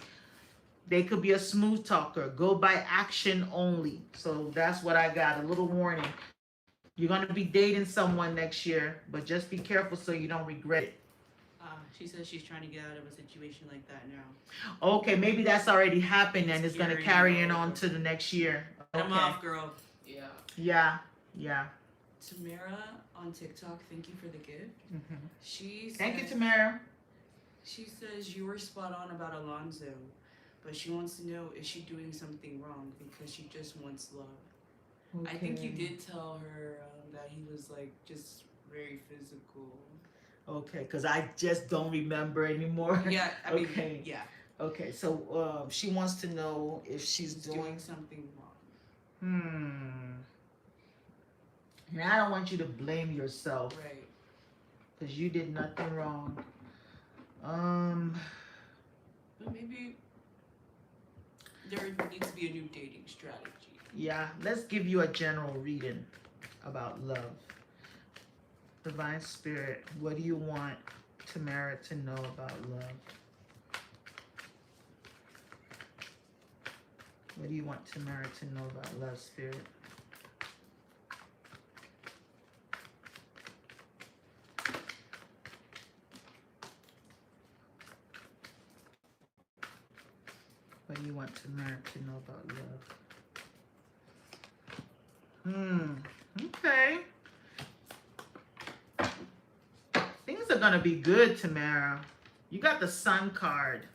They could be a smooth talker. Go by action only. So that's what I got, a little warning. You're going to be dating someone next year, but just be careful so you don't regret it. She says she's trying to get out of a situation like that now. Okay, maybe that's already happened and it's going to carry Carrying it on over. to the next year. Get 'em Okay. off, girl. Yeah, yeah. Tamara on TikTok, thank you for the gift. Mm-hmm. She Thank you, said- Tamara. She says you were spot on about Alonzo, but she wants to know, is she doing something wrong because she just wants love? I think you did tell her that he was like just very physical. Okay, because I just don't remember anymore. Yeah, I mean, Okay. yeah, Okay, so she wants to know if she's she's doing. doing something wrong. And I don't want you to blame yourself Right. because you did nothing wrong. But maybe there needs to be a new dating strategy. Yeah, let's give you a general reading about love. Divine Spirit, what do you want Tamara to know about love? What do you want Tamara to know about love, Spirit? What do you want Tamara to know about love? Okay. Things are gonna be good, Tamara. You got the Sun card.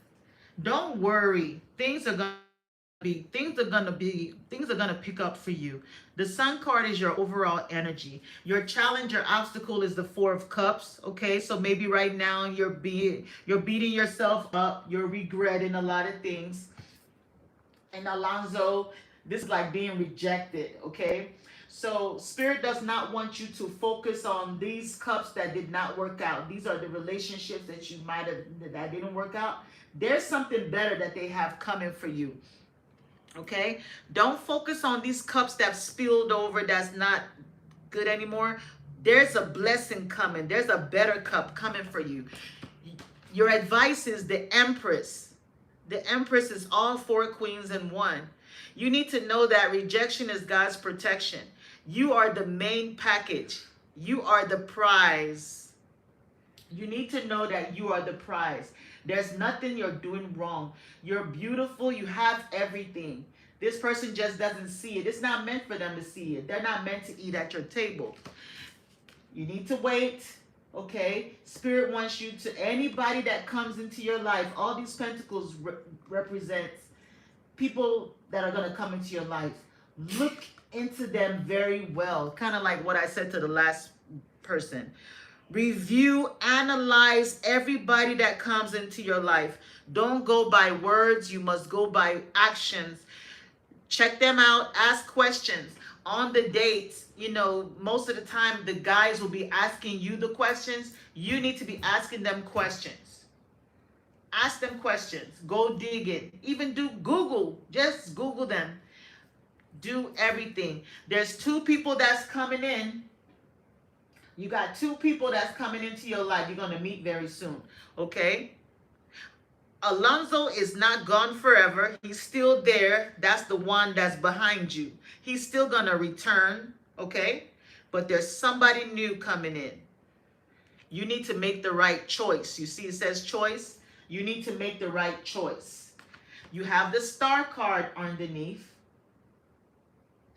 Don't worry. Things are gonna pick up for you. The Sun card is your overall energy. Your challenge, your obstacle is the Four of Cups. Okay, so maybe right now you're beating yourself up. You're regretting a lot of things. And Alonzo, this is like being rejected. Okay, so Spirit does not want you to focus on these cups that did not work out. These are the relationships that you might have that didn't work out. There's something better that they have coming for you. Okay, don't focus on these cups that spilled over, that's not good anymore. There's a blessing coming. There's a better cup coming for you. Your advice is the Empress. The Empress is all four queens in one. You need to know that rejection is God's protection. You are the main package. You are the prize. You need to know that you are the prize. There's nothing you're doing wrong. You're beautiful. You have everything. This person just doesn't see it. It's not meant for them to see it. They're not meant to eat at your table. You need to wait. Okay? Spirit wants you to, anybody that comes into your life, all these pentacles represents people that are going to come into your life. Look into them very well. Kind of like what I said to the last person. Review, analyze everybody that comes into your life. Don't go by words. You must go by actions. Check them out. Ask questions. On the dates, most of the time the guys will be asking you the questions. You need to be asking them questions. Ask them questions. Go dig it. Even do Google. Just Google them. Do everything. There's two people that's coming in. You got two people that's coming into your life you're going to meet very soon. Okay? Alonzo is not gone forever. He's still there. That's the one that's behind you. He's still going to return. Okay? But there's somebody new coming in. You need to make the right choice. You see, it says choice. You need to make the right choice. You have the star card underneath.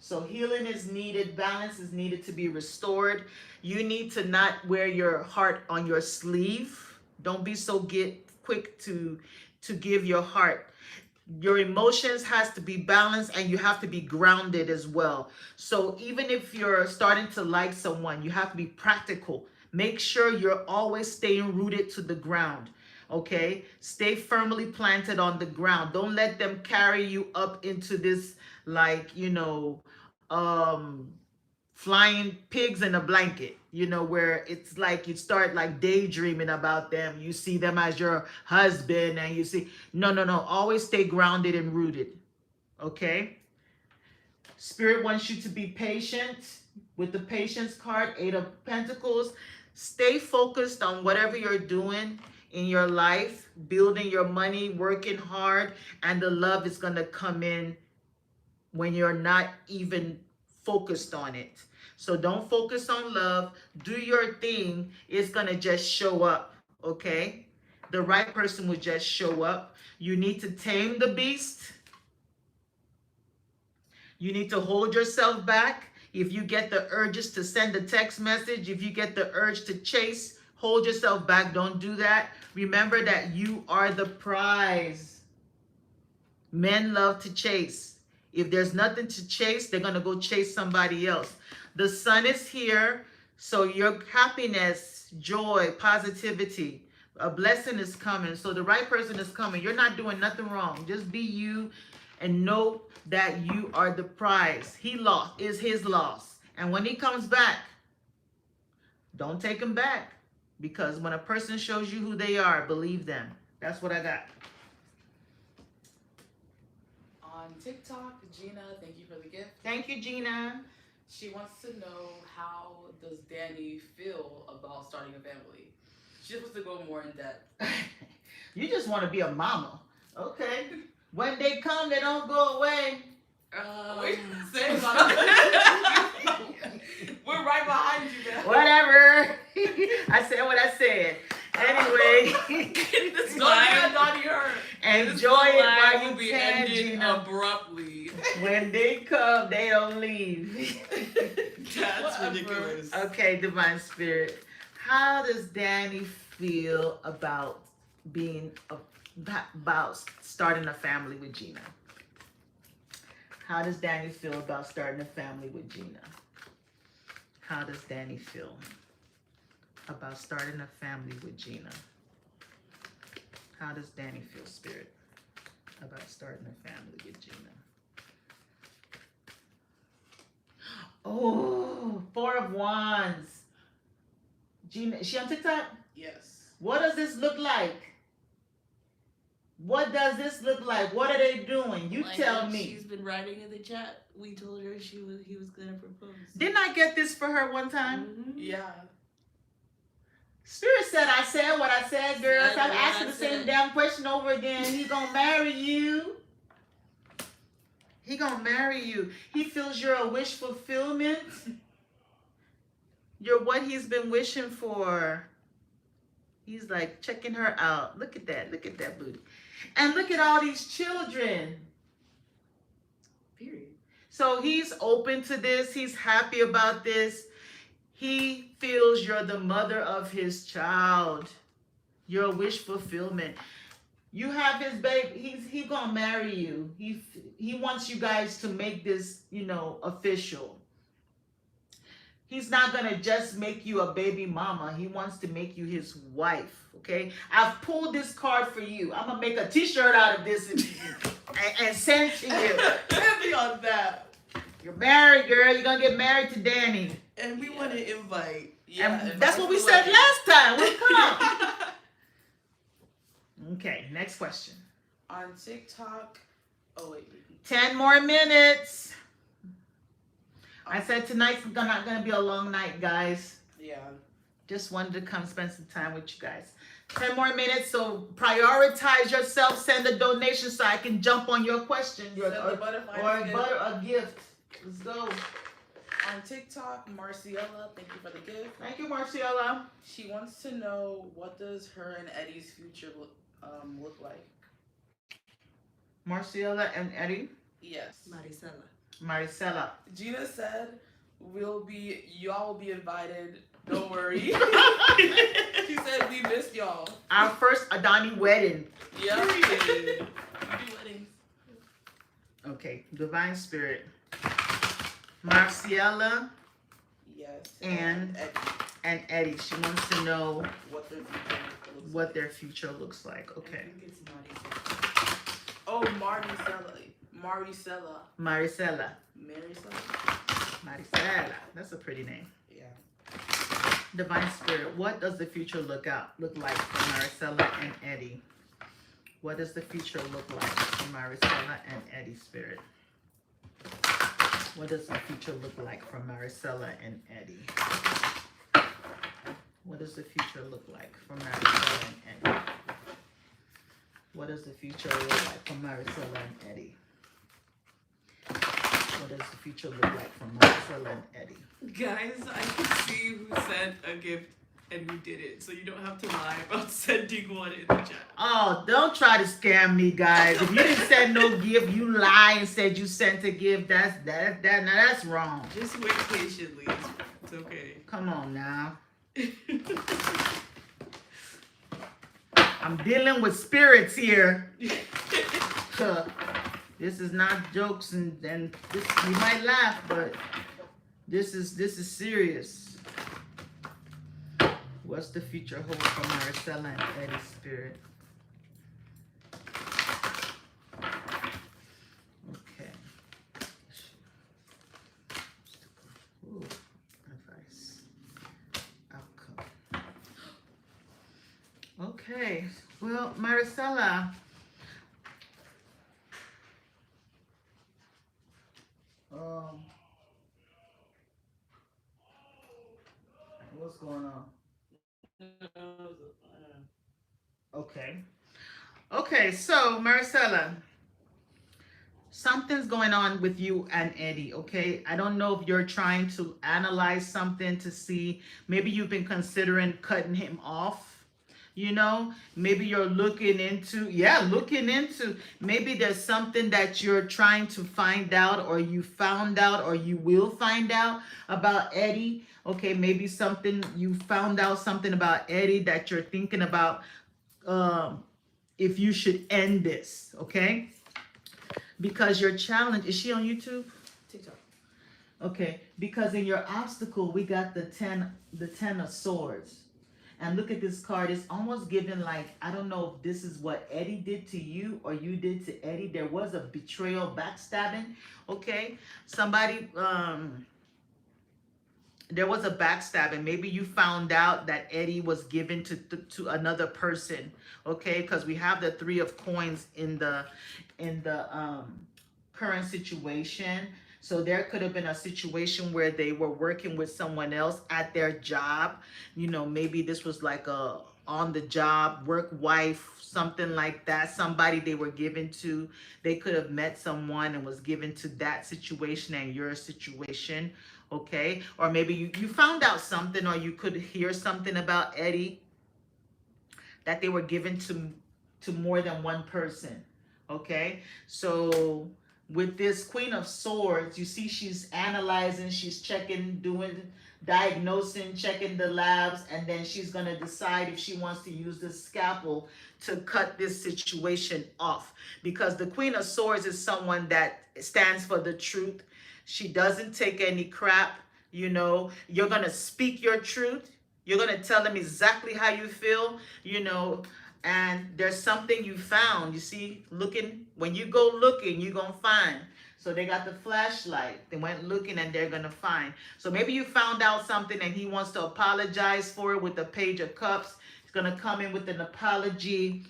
So healing is needed, balance is needed to be restored. You need to not wear your heart on your sleeve. Don't be so quick to give your heart. Your emotions has to be balanced, and you have to be grounded as well. So even if you're starting to like someone, you have to be practical. Make sure you're always staying rooted to the ground. Okay? Stay firmly planted on the ground. Don't let them carry you up into this, like, flying pigs in a blanket, where it's like you start like daydreaming about them. You see them as your husband, and you see, no. Always stay grounded and rooted. Okay? Spirit wants you to be patient with the patience card, 8 of Pentacles. Stay focused on whatever you're doing in your life, building your money, working hard, and the love is going to come in when you're not even focused on it. So don't focus on love. Do your thing. It's going to just show up, okay? The right person will just show up. You need to tame the beast. You need to hold yourself back. If you get the urges to send a text message, if you get the urge to chase, hold yourself back. Don't do that. Remember that you are the prize. Men love to chase. If there's nothing to chase, they're going to go chase somebody else. The sun is here, so your happiness, joy, positivity, a blessing is coming. So the right person is coming. You're not doing nothing wrong. Just be you and know that you are the prize. He lost, is his loss. And when he comes back, don't take him back. Because when a person shows you who they are, believe them. That's what I got. On TikTok, Gina, thank you for the gift. Thank you, Gina. She wants to know, how does Danny feel about starting a family? She just wants to go more in depth. You just want to be a mama. Okay. When they come, they don't go away. Say about it. We're right behind you, man. Whatever. I said what I said. Anyway. This live not her. Enjoy it while you will be can, ending Gina. abruptly. When they come, they don't leave. That's ridiculous. Okay, Divine Spirit. How does Danny feel about about starting a family with Gina? How does Danny feel about starting a family with Gina? How does Danny feel about starting a family with Gina? How does Danny feel, Spirit, about starting a family with Gina? Oh, 4 of Wands. Gina, is she on TikTok? Yes. What does this look like? What does this look like? What are they doing? You tell me. She's been writing in the chat. We told her he was gonna propose. Didn't I get this for her one time? Mm-hmm. Yeah. Spirit said I said what I said, girls. Said I'm what asking I the same said. damn question over again. He gonna marry you. He gonna marry you. He feels you're a wish fulfillment. You're what he's been wishing for. He's like checking her out. Look at that. Look at that booty. And look at all these children. Period. So he's open to this. He's happy about this. He feels you're the mother of his child. You're a wish fulfillment. You have his baby. He's gonna marry you. He wants you guys to make this, official. He's not gonna just make you a baby mama. He wants to make you his wife. Okay? I've pulled this card for you. I'm gonna make a T-shirt out of this and send it to you. Heavy on that. You're married, girl. You're gonna get married to Danny. And we want to invite. And that's what we said last time. We'll come. Okay, next question. On TikTok, 10 more minutes. I said tonight's not gonna be a long night, guys. Yeah. Just wanted to come spend some time with you guys. 10 more minutes, so prioritize yourself. Send a donation so I can jump on your question Send the butterfly or gift. a gift. Let's go. On TikTok, Marciella, thank you for the gift. Thank you, Marciella. She wants to know, what does her and Eddie's future look like? Marcella and Eddie. Yes. Maricela. Maricela. Gina said y'all will be invited. Don't worry. She said we missed y'all. Our first Adani wedding. Yeah. We Period. do weddings. Okay, Divine Spirit. Marciela Yes. And- Eddie, and Eddie. She wants to know what their future looks like. what their future looks like. Okay. I think it's Maricela. Oh, Maricela. Maricela. Maricela. Maricela. That's a pretty name. Yeah. Divine Spirit, what does the future look like for Maricela and Eddie? What does the future look like for Maricela and Eddie, Spirit? What does the future look like for Maricela and Eddie? What does the future look like for Maricela and Eddie? What does the future look like for Maricela and Eddie? What does the future look like for Maricela and Eddie? Guys, I can see who sent a gift and who did it, so you don't have to lie about sending one in the chat. Oh, don't try to scam me, guys. If you didn't send no gift, you lie and said you sent a gift. Now that's wrong. Just wait patiently. It's okay. Come on now. I'm dealing with spirits here. This is not jokes and this, you might laugh, but this is serious. What's the future hold for Maricela and Eddie's spirit? Okay. Ooh, advice. Outcome. Okay. Well, Maricela. What's going on? Okay, so Maricela, something's going on with you and Eddie, okay? I don't know if you're trying to analyze something to see, maybe you've been considering cutting him off, you know? Maybe you're looking into, maybe there's something that you're trying to find out, or you found out, or you will find out about Eddie. Okay, maybe you found out something about Eddie that you're thinking about if you should end this, okay? Because your challenge, is she on YouTube? TikTok. Okay, because in your obstacle, we got the 10 of swords. And look at this card, it's almost given like, I don't know if this is what Eddie did to you or you did to Eddie. There was a betrayal, backstabbing, okay? Somebody, there was a backstabbing. Maybe you found out that Eddie was given to another person, okay? Because we have the 3 of coins in the current situation. So there could have been a situation where they were working with someone else at their job. You know, maybe this was like a on the job work wife, something like that. Somebody they were given to. They could have met someone and was given to that situation and your situation. Okay, or maybe you found out something, or you could hear something about Eddie that they were given to more than one person. Okay, so with this Queen of Swords, you see she's analyzing, she's checking, diagnosing, checking the labs, and then she's gonna decide if she wants to use the scalpel to cut this situation off. Because the Queen of Swords is someone that stands for the truth. She doesn't take any crap, you know. You're going to speak your truth. You're going to tell them exactly how you feel, you know. And there's something you found. You see, when you go looking, you're going to find. So they got the flashlight. They went looking and they're going to find. So maybe you found out something and he wants to apologize for it with the Page of Cups. He's going to come in with an apology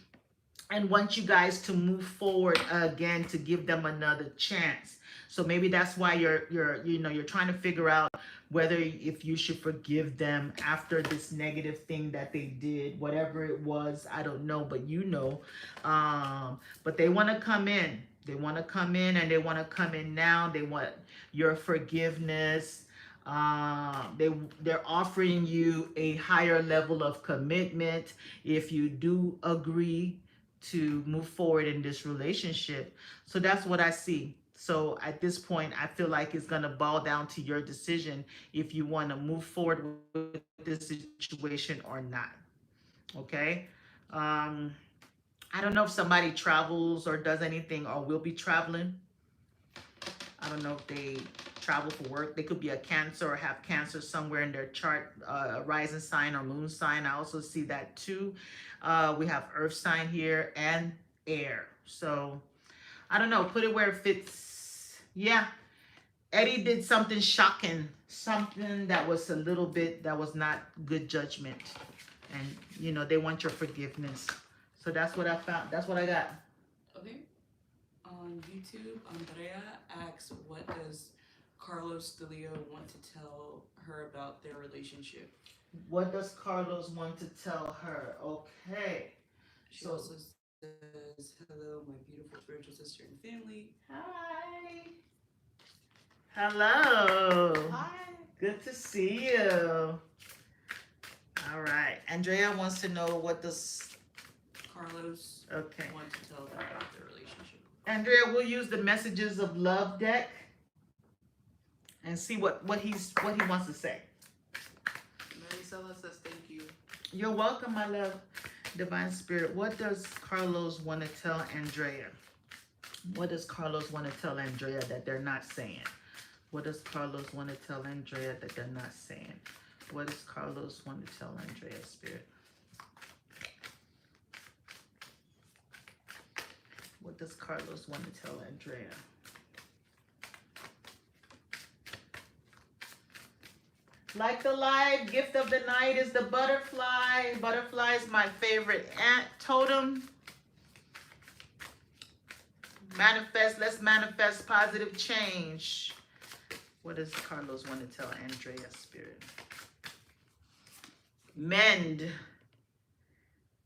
and want you guys to move forward again, to give them another chance. So maybe that's why you're trying to figure out whether if you should forgive them after this negative thing that they did, whatever it was, I don't know, but you know. But they want to come in. They want to come in, and they want to come in now. They want your forgiveness. They're offering you a higher level of commitment if you do agree to move forward in this relationship. So that's what I see. So at this point, I feel like it's going to boil down to your decision if you want to move forward with this situation or not. Okay. Um, I don't know if somebody travels or does anything or will be traveling. I don't know if they travel for work. They could be a Cancer or have Cancer somewhere in their chart, a rising sign or moon sign. I also see that too. We have Earth sign here and air. So I don't know. Put it where it fits. Yeah. Eddie did something shocking. Something that was a little bit, that was not good judgment. And, you know, they want your forgiveness. So that's what I found. That's what I got. Okay. On YouTube, Andrea asks, what does Carlos DeLeo want to tell her about their relationship? What does Carlos want to tell her? Okay. She So- also says, hello, my beautiful spiritual sister and family. Hi. Hello. Hi. Good to see you. All right. Andrea wants to know what does. Carlos Okay. want to tell them about their relationship. Andrea, we'll use the messages of love deck and see what he wants to say. Maricela says thank you. You're welcome, my love. Divine Spirit, what does Carlos want to tell Andrea? What does Carlos want to tell Andrea that they're not saying? What does Carlos want to tell Andrea that they're not saying? What does Carlos want to tell Andrea, Spirit? What does Carlos want to tell Andrea? Like the live, gift of the night is the butterfly. Butterfly is my favorite ant totem. Manifest, let's manifest positive change. What does Carlos want to tell Andrea, Spirit? Mend.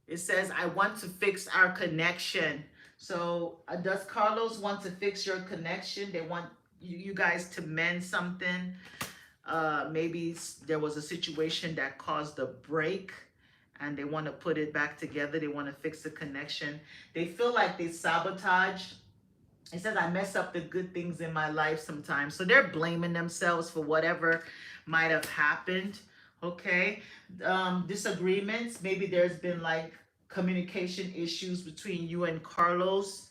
It says, I want to fix our connection. So does Carlos want to fix your connection? They want you guys to mend something. Maybe there was a situation that caused a break and they want to put it back together. They want to fix the connection. They feel like they sabotage. It says, I mess up the good things in my life sometimes. So they're blaming themselves for whatever might have happened. Okay. Disagreements. Maybe there's been like communication issues between you and Carlos.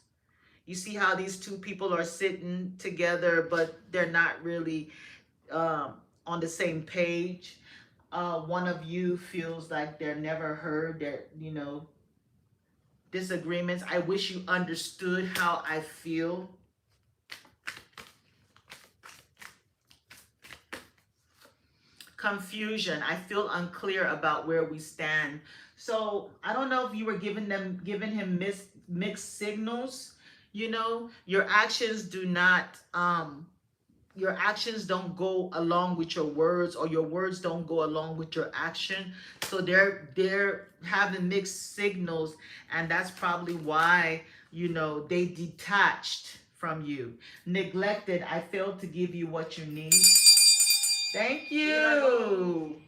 You see how these two people are sitting together, but they're not really on the same page. One of you feels like they're never heard. They're, you know, disagreements. I wish you understood how I feel. Confusion. I feel unclear about where we stand. So I don't know if you were giving him mixed signals. You know, your actions don't go along with your words, or your words don't go along with your action. So they're having mixed signals, and that's probably why, you know, they detached from you. Neglected. I failed to give you what you need. Thank you.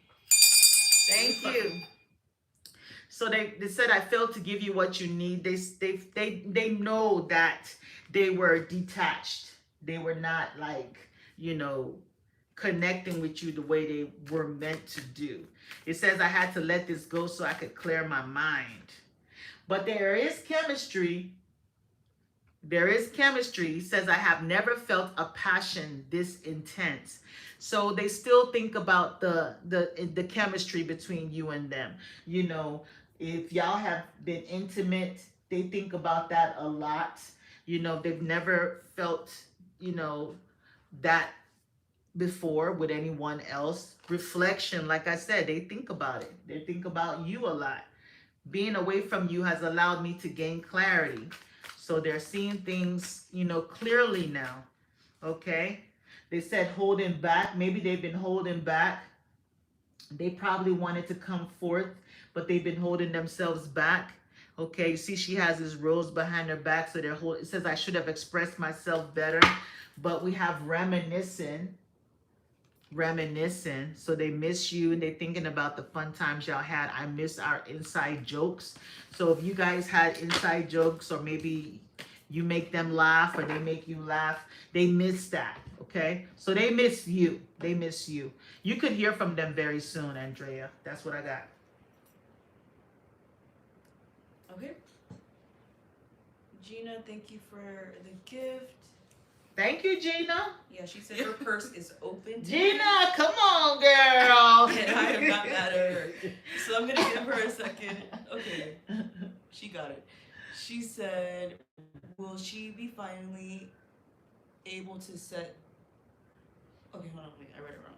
Thank you. So they said, I failed to give you what you need. They know that they were detached. They were not like, you know, connecting with you the way they were meant to do. It says, I had to let this go so I could clear my mind. But there is chemistry. There is chemistry. It says, I have never felt a passion this intense. So they still think about the chemistry between you and them. You know, if y'all have been intimate, they think about that a lot. You know, they've never felt, you know, that before with anyone else. Reflection, like I said, they think about it. They think about you a lot. Being away from you has allowed me to gain clarity. So they're seeing things, you know, clearly now. Okay? They said holding back. Maybe they've been holding back. They probably wanted to come forth, but they've been holding themselves back. Okay, you see she has this rose behind her back, so it says, I should have expressed myself better. But we have reminiscing. reminiscing. So they miss you and they're thinking about the fun times y'all had. I miss our inside jokes. So if you guys had inside jokes, or maybe you make them laugh or they make you laugh, they miss that. Okay, so they miss you. They miss you. You could hear from them very soon, Andrea. That's what I got. Okay. Gina, thank you for the gift. Thank you, Gina. Yeah, she said her purse is open today. Gina, come on, girl. And I am not mad at her. So I'm gonna give her a second. Okay, she got it. She said, will she be finally able to set... Okay, hold on, wait, I read it wrong.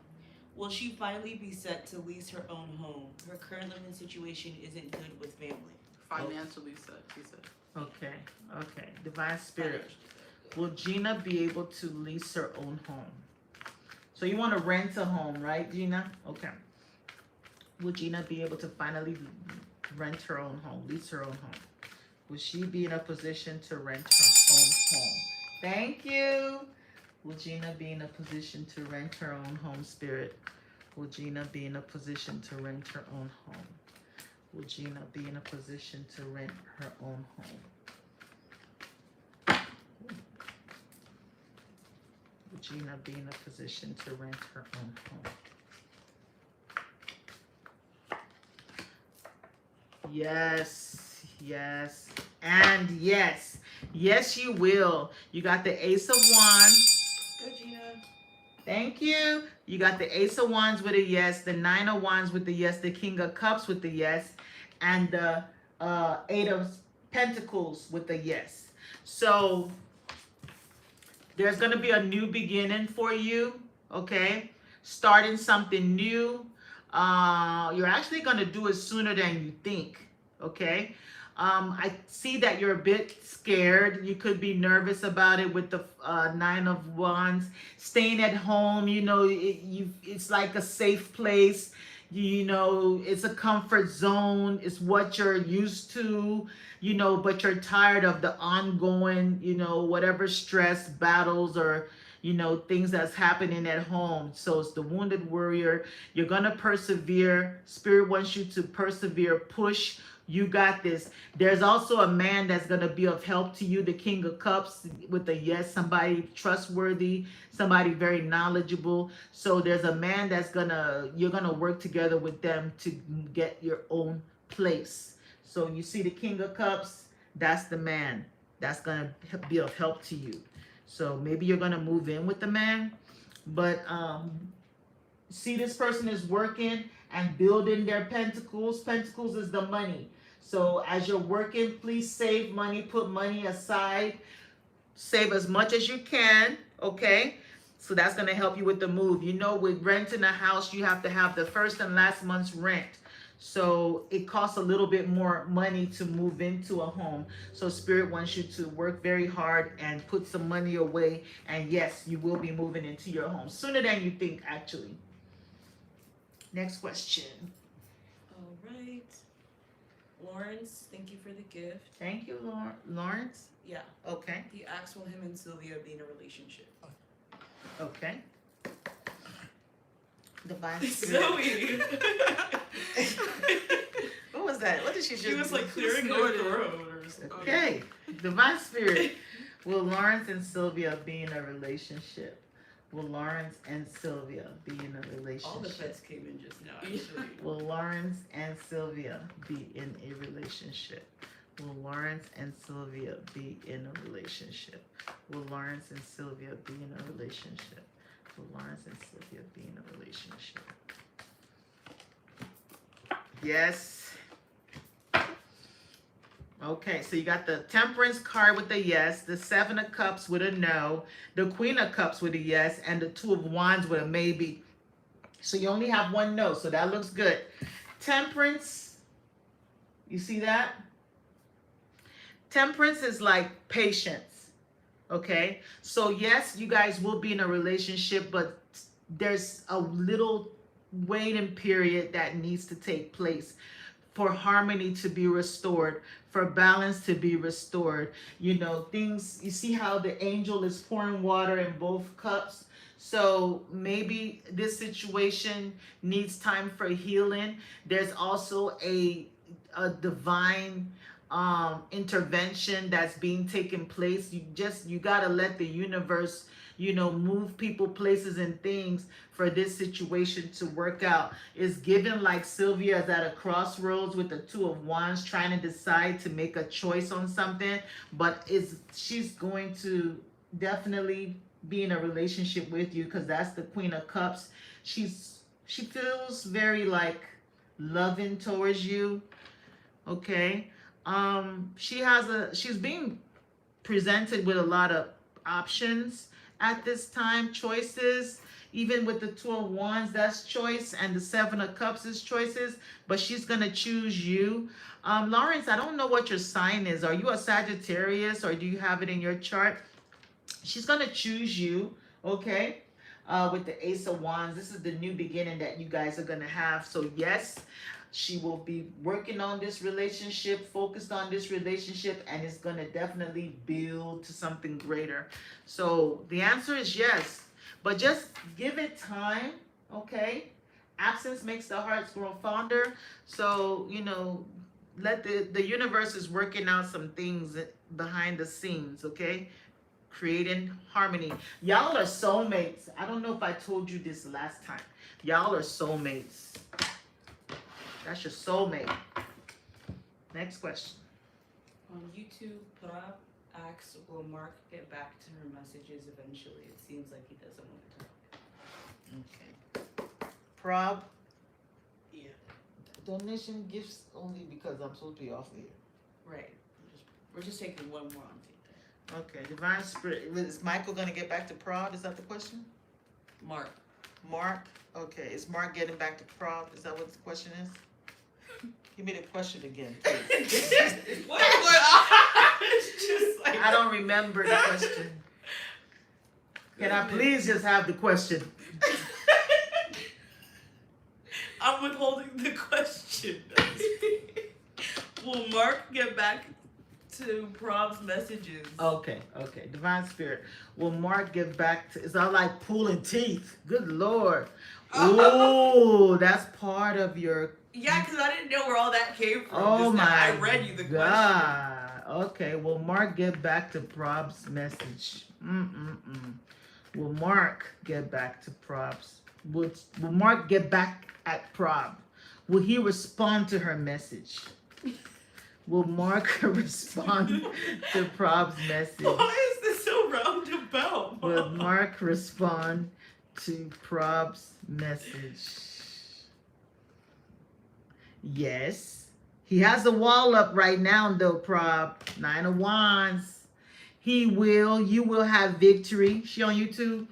Will she finally be set to lease her own home? Her current living situation isn't good with family. Financially set, she said. Okay, okay. Divine Spirit. Will Gina be able to lease her own home? So you want to rent a home, right, Gina? Okay. Will Gina be able to finally rent her own home, lease her own home? Will she be in a position to rent her own home? Thank you. Will Gina be in a position to rent her own home, Spirit? Will Gina be in a position to rent her own home? Will Gina be in a position to rent her own home? Will Gina be in a position to rent her own home? Yes, yes, and yes. Yes, you will. You got the Ace of Wands. Go, Gina. Thank you. You got the Ace of Wands with a yes, the Nine of Wands with the yes, the King of Cups with the yes, and the Eight of Pentacles with the yes. So there's going to be a new beginning for you, okay? Starting something new. You're actually going to do it sooner than you think, okay? I see that you're a bit scared. You could be nervous about it with the Nine of Wands. Staying at home, you know, it's like a safe place. You know, it's a comfort zone. It's what you're used to, you know, but you're tired of the ongoing, you know, whatever stress, battles, or, you know, things that's happening at home. So it's the wounded warrior. You're going to persevere. Spirit wants you to persevere, push. You got this. There's also a man that's going to be of help to you, the King of Cups with a yes, somebody trustworthy, somebody very knowledgeable. So there's a man that's you're going to work together with them to get your own place. So you see the King of Cups, that's the man that's going to be of help to you. So maybe you're going to move in with the man, but see, this person is working and building their pentacles. Pentacles is the money. So as you're working, please save money, put money aside, save as much as you can, okay? So that's going to help you with the move. You know, with renting a house, you have to have the first and last month's rent. So it costs a little bit more money to move into a home. So Spirit wants you to work very hard and put some money away. And yes, you will be moving into your home sooner than you think, actually. Next question. All right. Lawrence, thank you for the gift. Thank you, Lawrence. Yeah. Okay. He asked, will him and Sylvia be in a relationship? Okay. Divine Spirit. Zoe! What was that? What did she just She was like clearing her throat or something. Okay. Divine Spirit. Will Lawrence and Sylvia be in a relationship? Will Lawrence and Sylvia be in a relationship? All the pets came in just now, actually. Will Lawrence and Sylvia be in a relationship? Will Lawrence and Sylvia be in a relationship? Will Lawrence and Sylvia be in a relationship? Will Lawrence and Sylvia be in a relationship? Yes. Okay, so you got the Temperance card with a yes, the Seven of Cups with a no, the Queen of Cups with a yes, and the Two of Wands with a maybe. So you only have one no, so that looks good. Temperance, you see that? Temperance is like patience, okay? So yes, you guys will be in a relationship, but there's a little waiting period that needs to take place for harmony to be restored, for balance to be restored. You know, things, you see how the angel is pouring water in both cups? So maybe this situation needs time for healing. There's also a divine intervention that's being taken place. You got to let the universe, move people, places, and things for this situation to work out. It's given like Sylvia is at a crossroads with the Two of Wands, trying to decide to make a choice on something, but she's going to definitely be in a relationship with you, because that's the Queen of Cups. She feels very like loving towards you. Okay. She's being presented with a lot of options at this time, choices. Even with the Two of Wands, that's choice, and the Seven of Cups is choices, but she's gonna choose you. Lawrence, I don't know what your sign is. Are you a Sagittarius, or do you have it in your chart? She's gonna choose you, okay? With the Ace of Wands, this is the new beginning that you guys are gonna have. So yes, she will be working on this relationship, focused on this relationship, and it's gonna definitely build to something greater. So the answer is yes, but just give it time, okay? Absence makes the heart grow fonder. So, let the universe is working out some things behind the scenes, okay? Creating harmony. Y'all are soulmates. I don't know if I told you this last time. Y'all are soulmates. That's your soulmate. Next question. On YouTube, Prab asks, will Mark get back to her messages eventually? It seems like he doesn't want to talk. Okay. Prob, Yeah. donation gifts only because I'm supposed to be off here. Right. We're just taking one more on TikTok. Okay. Divine Spirit. Is Michael going to get back to Prob? Is that the question? Mark. Mark? Okay. Is Mark getting back to Prob? Is that what the question is? Give me the question again, please. What is going on? It's just like I don't remember the question. Can I please just have the question? I'm withholding the question. Will Mark get back to Prob's messages? Okay. Divine Spirit. Will Mark get back to... It's all like pulling teeth. Good Lord. Ooh, that's part of your... Yeah, because I didn't know where all that came from. Oh just now. my I read you the question. God. Okay, will Mark get back to Prob's message? Will Mark get back to Prob's? Will Mark get back at Prob? Will he respond to her message? Will Mark respond to Prob's message? Why is this so roundabout, Mom? Will Mark respond to Prob's message? Yes. He has a wall up right now, though, Prob. 9 of Wands. You will have victory. She on YouTube?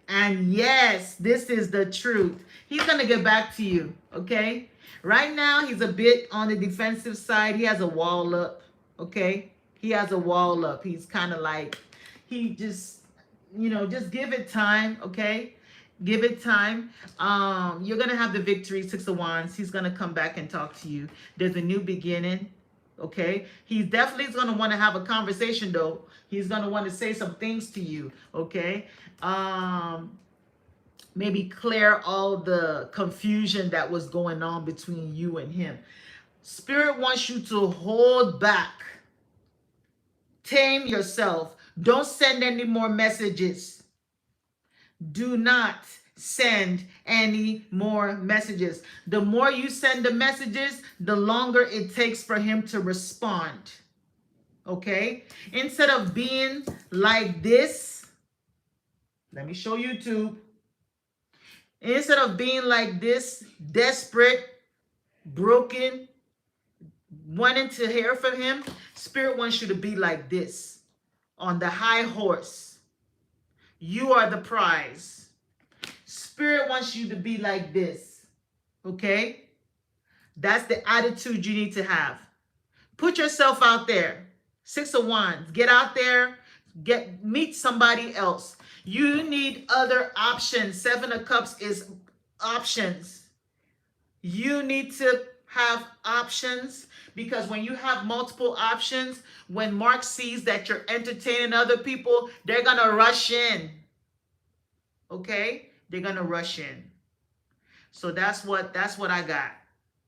And yes, this is the truth. He's going to get back to you, okay? Right now, he's a bit on the defensive side. He has a wall up, okay? He has a wall up. He's kind of like, he just, just give it time, okay? Give it time. You're going to have the victory, 6 of Wands. He's going to come back and talk to you. There's a new beginning, okay? He definitely is going to want to have a conversation, though. He's going to want to say some things to you, okay? Maybe clear all the confusion that was going on between you and him. Spirit wants you to hold back. Tame yourself. Don't send any more messages. Do not send any more messages. The more you send the messages, the longer it takes for him to respond. Okay? Instead of being like this, let me show YouTube. Instead of being like this, desperate, broken, wanting to hear from him, Spirit wants you to be like this, on the high horse. You are the prize. Spirit wants you to be like this, okay? That's the attitude you need to have. Put yourself out there. 6 of Wands. Get out there. Meet somebody else. You need other options. 7 of Cups is options. You need to have options, because when you have multiple options, when Mark sees that you're entertaining other people, they're going to rush in. okay, they're gonna rush in. So that's what I got.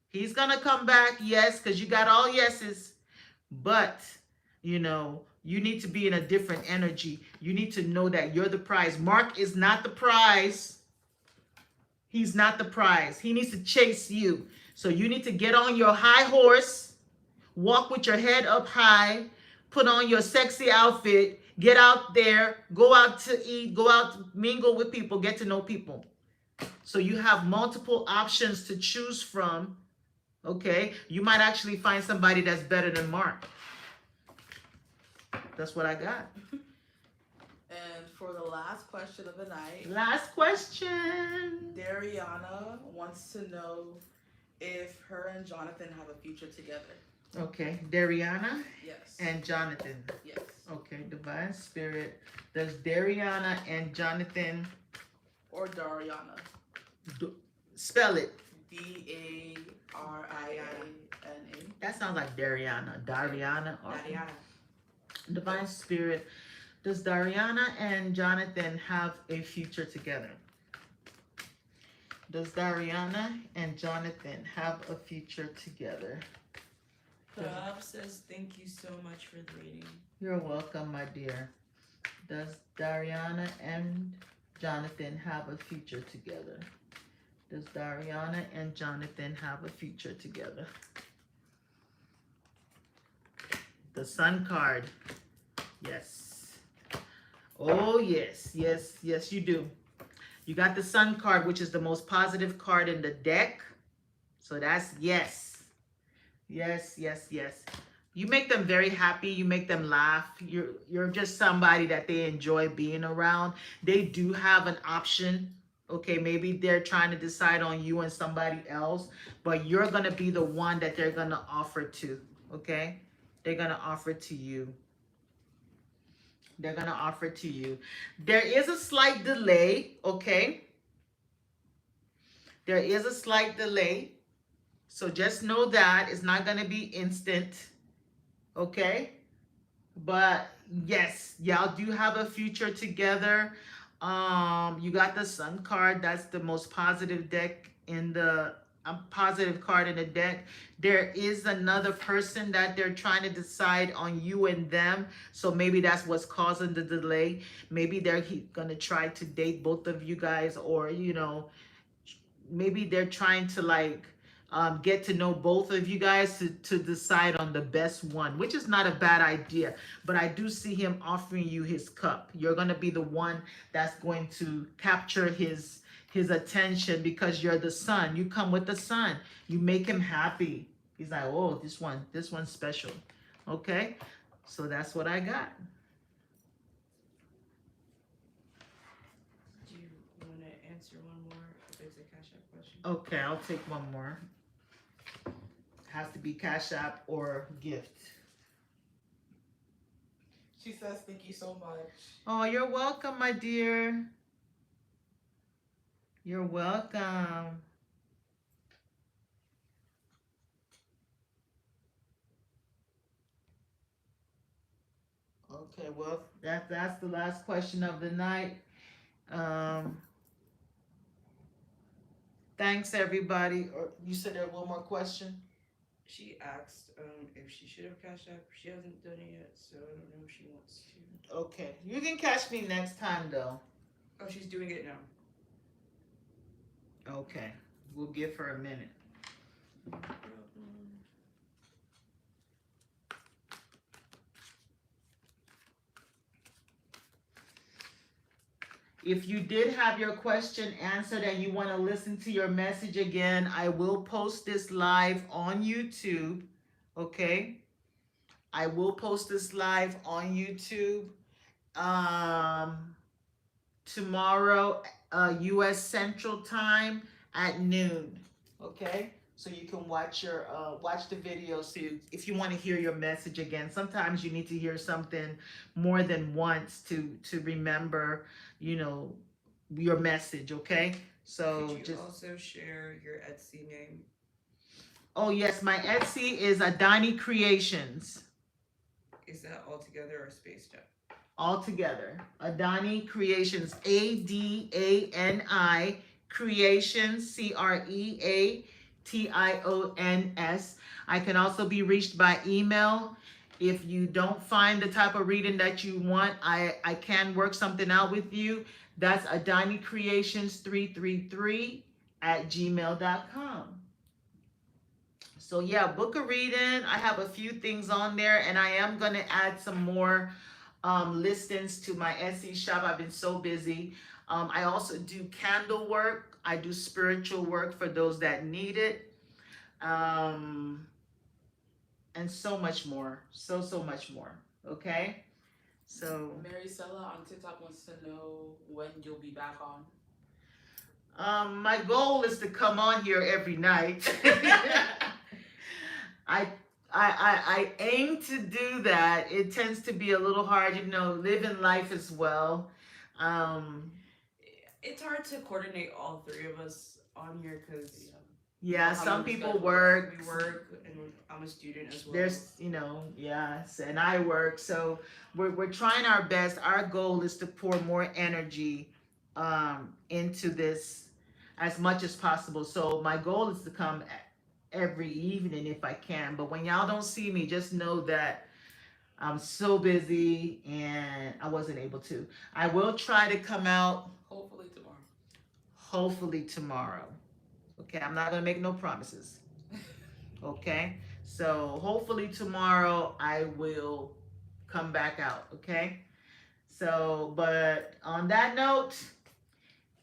He's gonna come back, yes, because you got all yeses, but you know, you need to be in a different energy. You need to know that you're the prize. Mark is not the prize. He's not the prize. He needs to chase you. So you need to get on your high horse, walk with your head up high, put on your sexy outfit, get out there, go out to eat, go out to mingle with people, get to know people. So you have multiple options to choose from. Okay, you might actually find somebody that's better than Mark. That's what I got. And for the last question of the night, Last question. Dariana wants to know if her and Jonathan have a future together. Okay, Dariana Yes. and Jonathan. Yes. Okay, Divine Spirit. Does Dariana and Jonathan Or Dariana. spell it? Dariana. That sounds like Dariana. Dariana. Or Dadiana. Divine Spirit. Does Dariana and Jonathan have a future together? Does Dariana and Jonathan have a future together? The app says thank you so much for the reading. You're welcome, my dear. Does Dariana and Jonathan have a future together? Does Dariana and Jonathan have a future together? The Sun card. Yes. Oh, yes. Yes, yes, you do. You got the Sun card, which is the most positive card in the deck. So that's yes. Yes, yes, yes. You make them very happy. You make them laugh. You're just somebody that they enjoy being around. They do have an option. Okay, maybe they're trying to decide on you and somebody else, but you're going to be the one that they're going to offer to. Okay? They're going to offer to you. They're going to offer to you. There is a slight delay. Okay? There is a slight delay. So just know that it's not going to be instant. Okay? But yes, y'all do have a future together. You got the Sun card. That's the most positive deck in the positive card in the deck. There is another person that they're trying to decide on, you and them. So maybe that's what's causing the delay. Maybe they're gonna try to date both of you guys, or you know, maybe they're trying to like get to know both of you guys to decide on the best one, which is not a bad idea. But I do see him offering you his cup. You're going to be the one that's going to capture his attention because you're the sun. You come with the sun. You make him happy. He's like, oh, this one's special. Okay? So that's what I got. Do you want to answer one more if it's a Cash App question? Okay, I'll take one more. Has to be Cash App or gift. She says thank you so much. Oh, you're welcome, my dear. You're welcome. Okay, well, that's the last question of the night. Thanks, everybody. Or you said there was one more question? She asked if she should have Cash App. She hasn't done it yet, so I don't know if she wants to. Okay, you can catch me next time, though. Oh, she's doing it now. Okay, we'll give her a minute. No problem. If you did have your question answered and you want to listen to your message again, I will post this live on YouTube. Okay? I will post this live on YouTube tomorrow, U.S. Central Time at noon. Okay? So you can watch the video. So if you want to hear your message again, sometimes you need to hear something more than once to remember, you know, your message. Okay? So Could you just also share your Etsy name? oh yes, my Etsy is Adani Creations. Is that all together or spaced out? all together. Adani Creations, ADANI Creations, CREATIONS. I can also be reached by email. If you don't find the type of reading that you want, I can work something out with you. That's Adani Creations 333 at gmail.com. So yeah, book a reading. I have a few things on there, and I am going to add some more listings to my Etsy shop. I've been so busy. I also do candle work. I do spiritual work for those that need it. And so much more. So much more. Okay? So Mary Sella on TikTok wants to know when you'll be back on. my goal is to come on here every night. I aim to do that. It tends to be a little hard, living life as well. It's hard to coordinate all three of us on here because Yeah, some people work. we work and I'm a student as well. There's, yes, and I work. So we're trying our best. Our goal is to pour more energy into this as much as possible. So my goal is to come every evening if I can. But when y'all don't see me, just know that I'm so busy and I wasn't able to. I will try to come out hopefully tomorrow. Okay, I'm not gonna make no promises. Okay, so hopefully tomorrow I will come back out. Okay, so but on that note,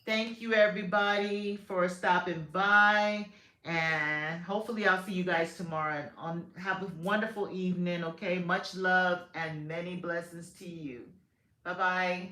thank you everybody for stopping by, and hopefully I'll see you guys tomorrow. And have a wonderful evening. Okay, much love and many blessings to you. Bye bye.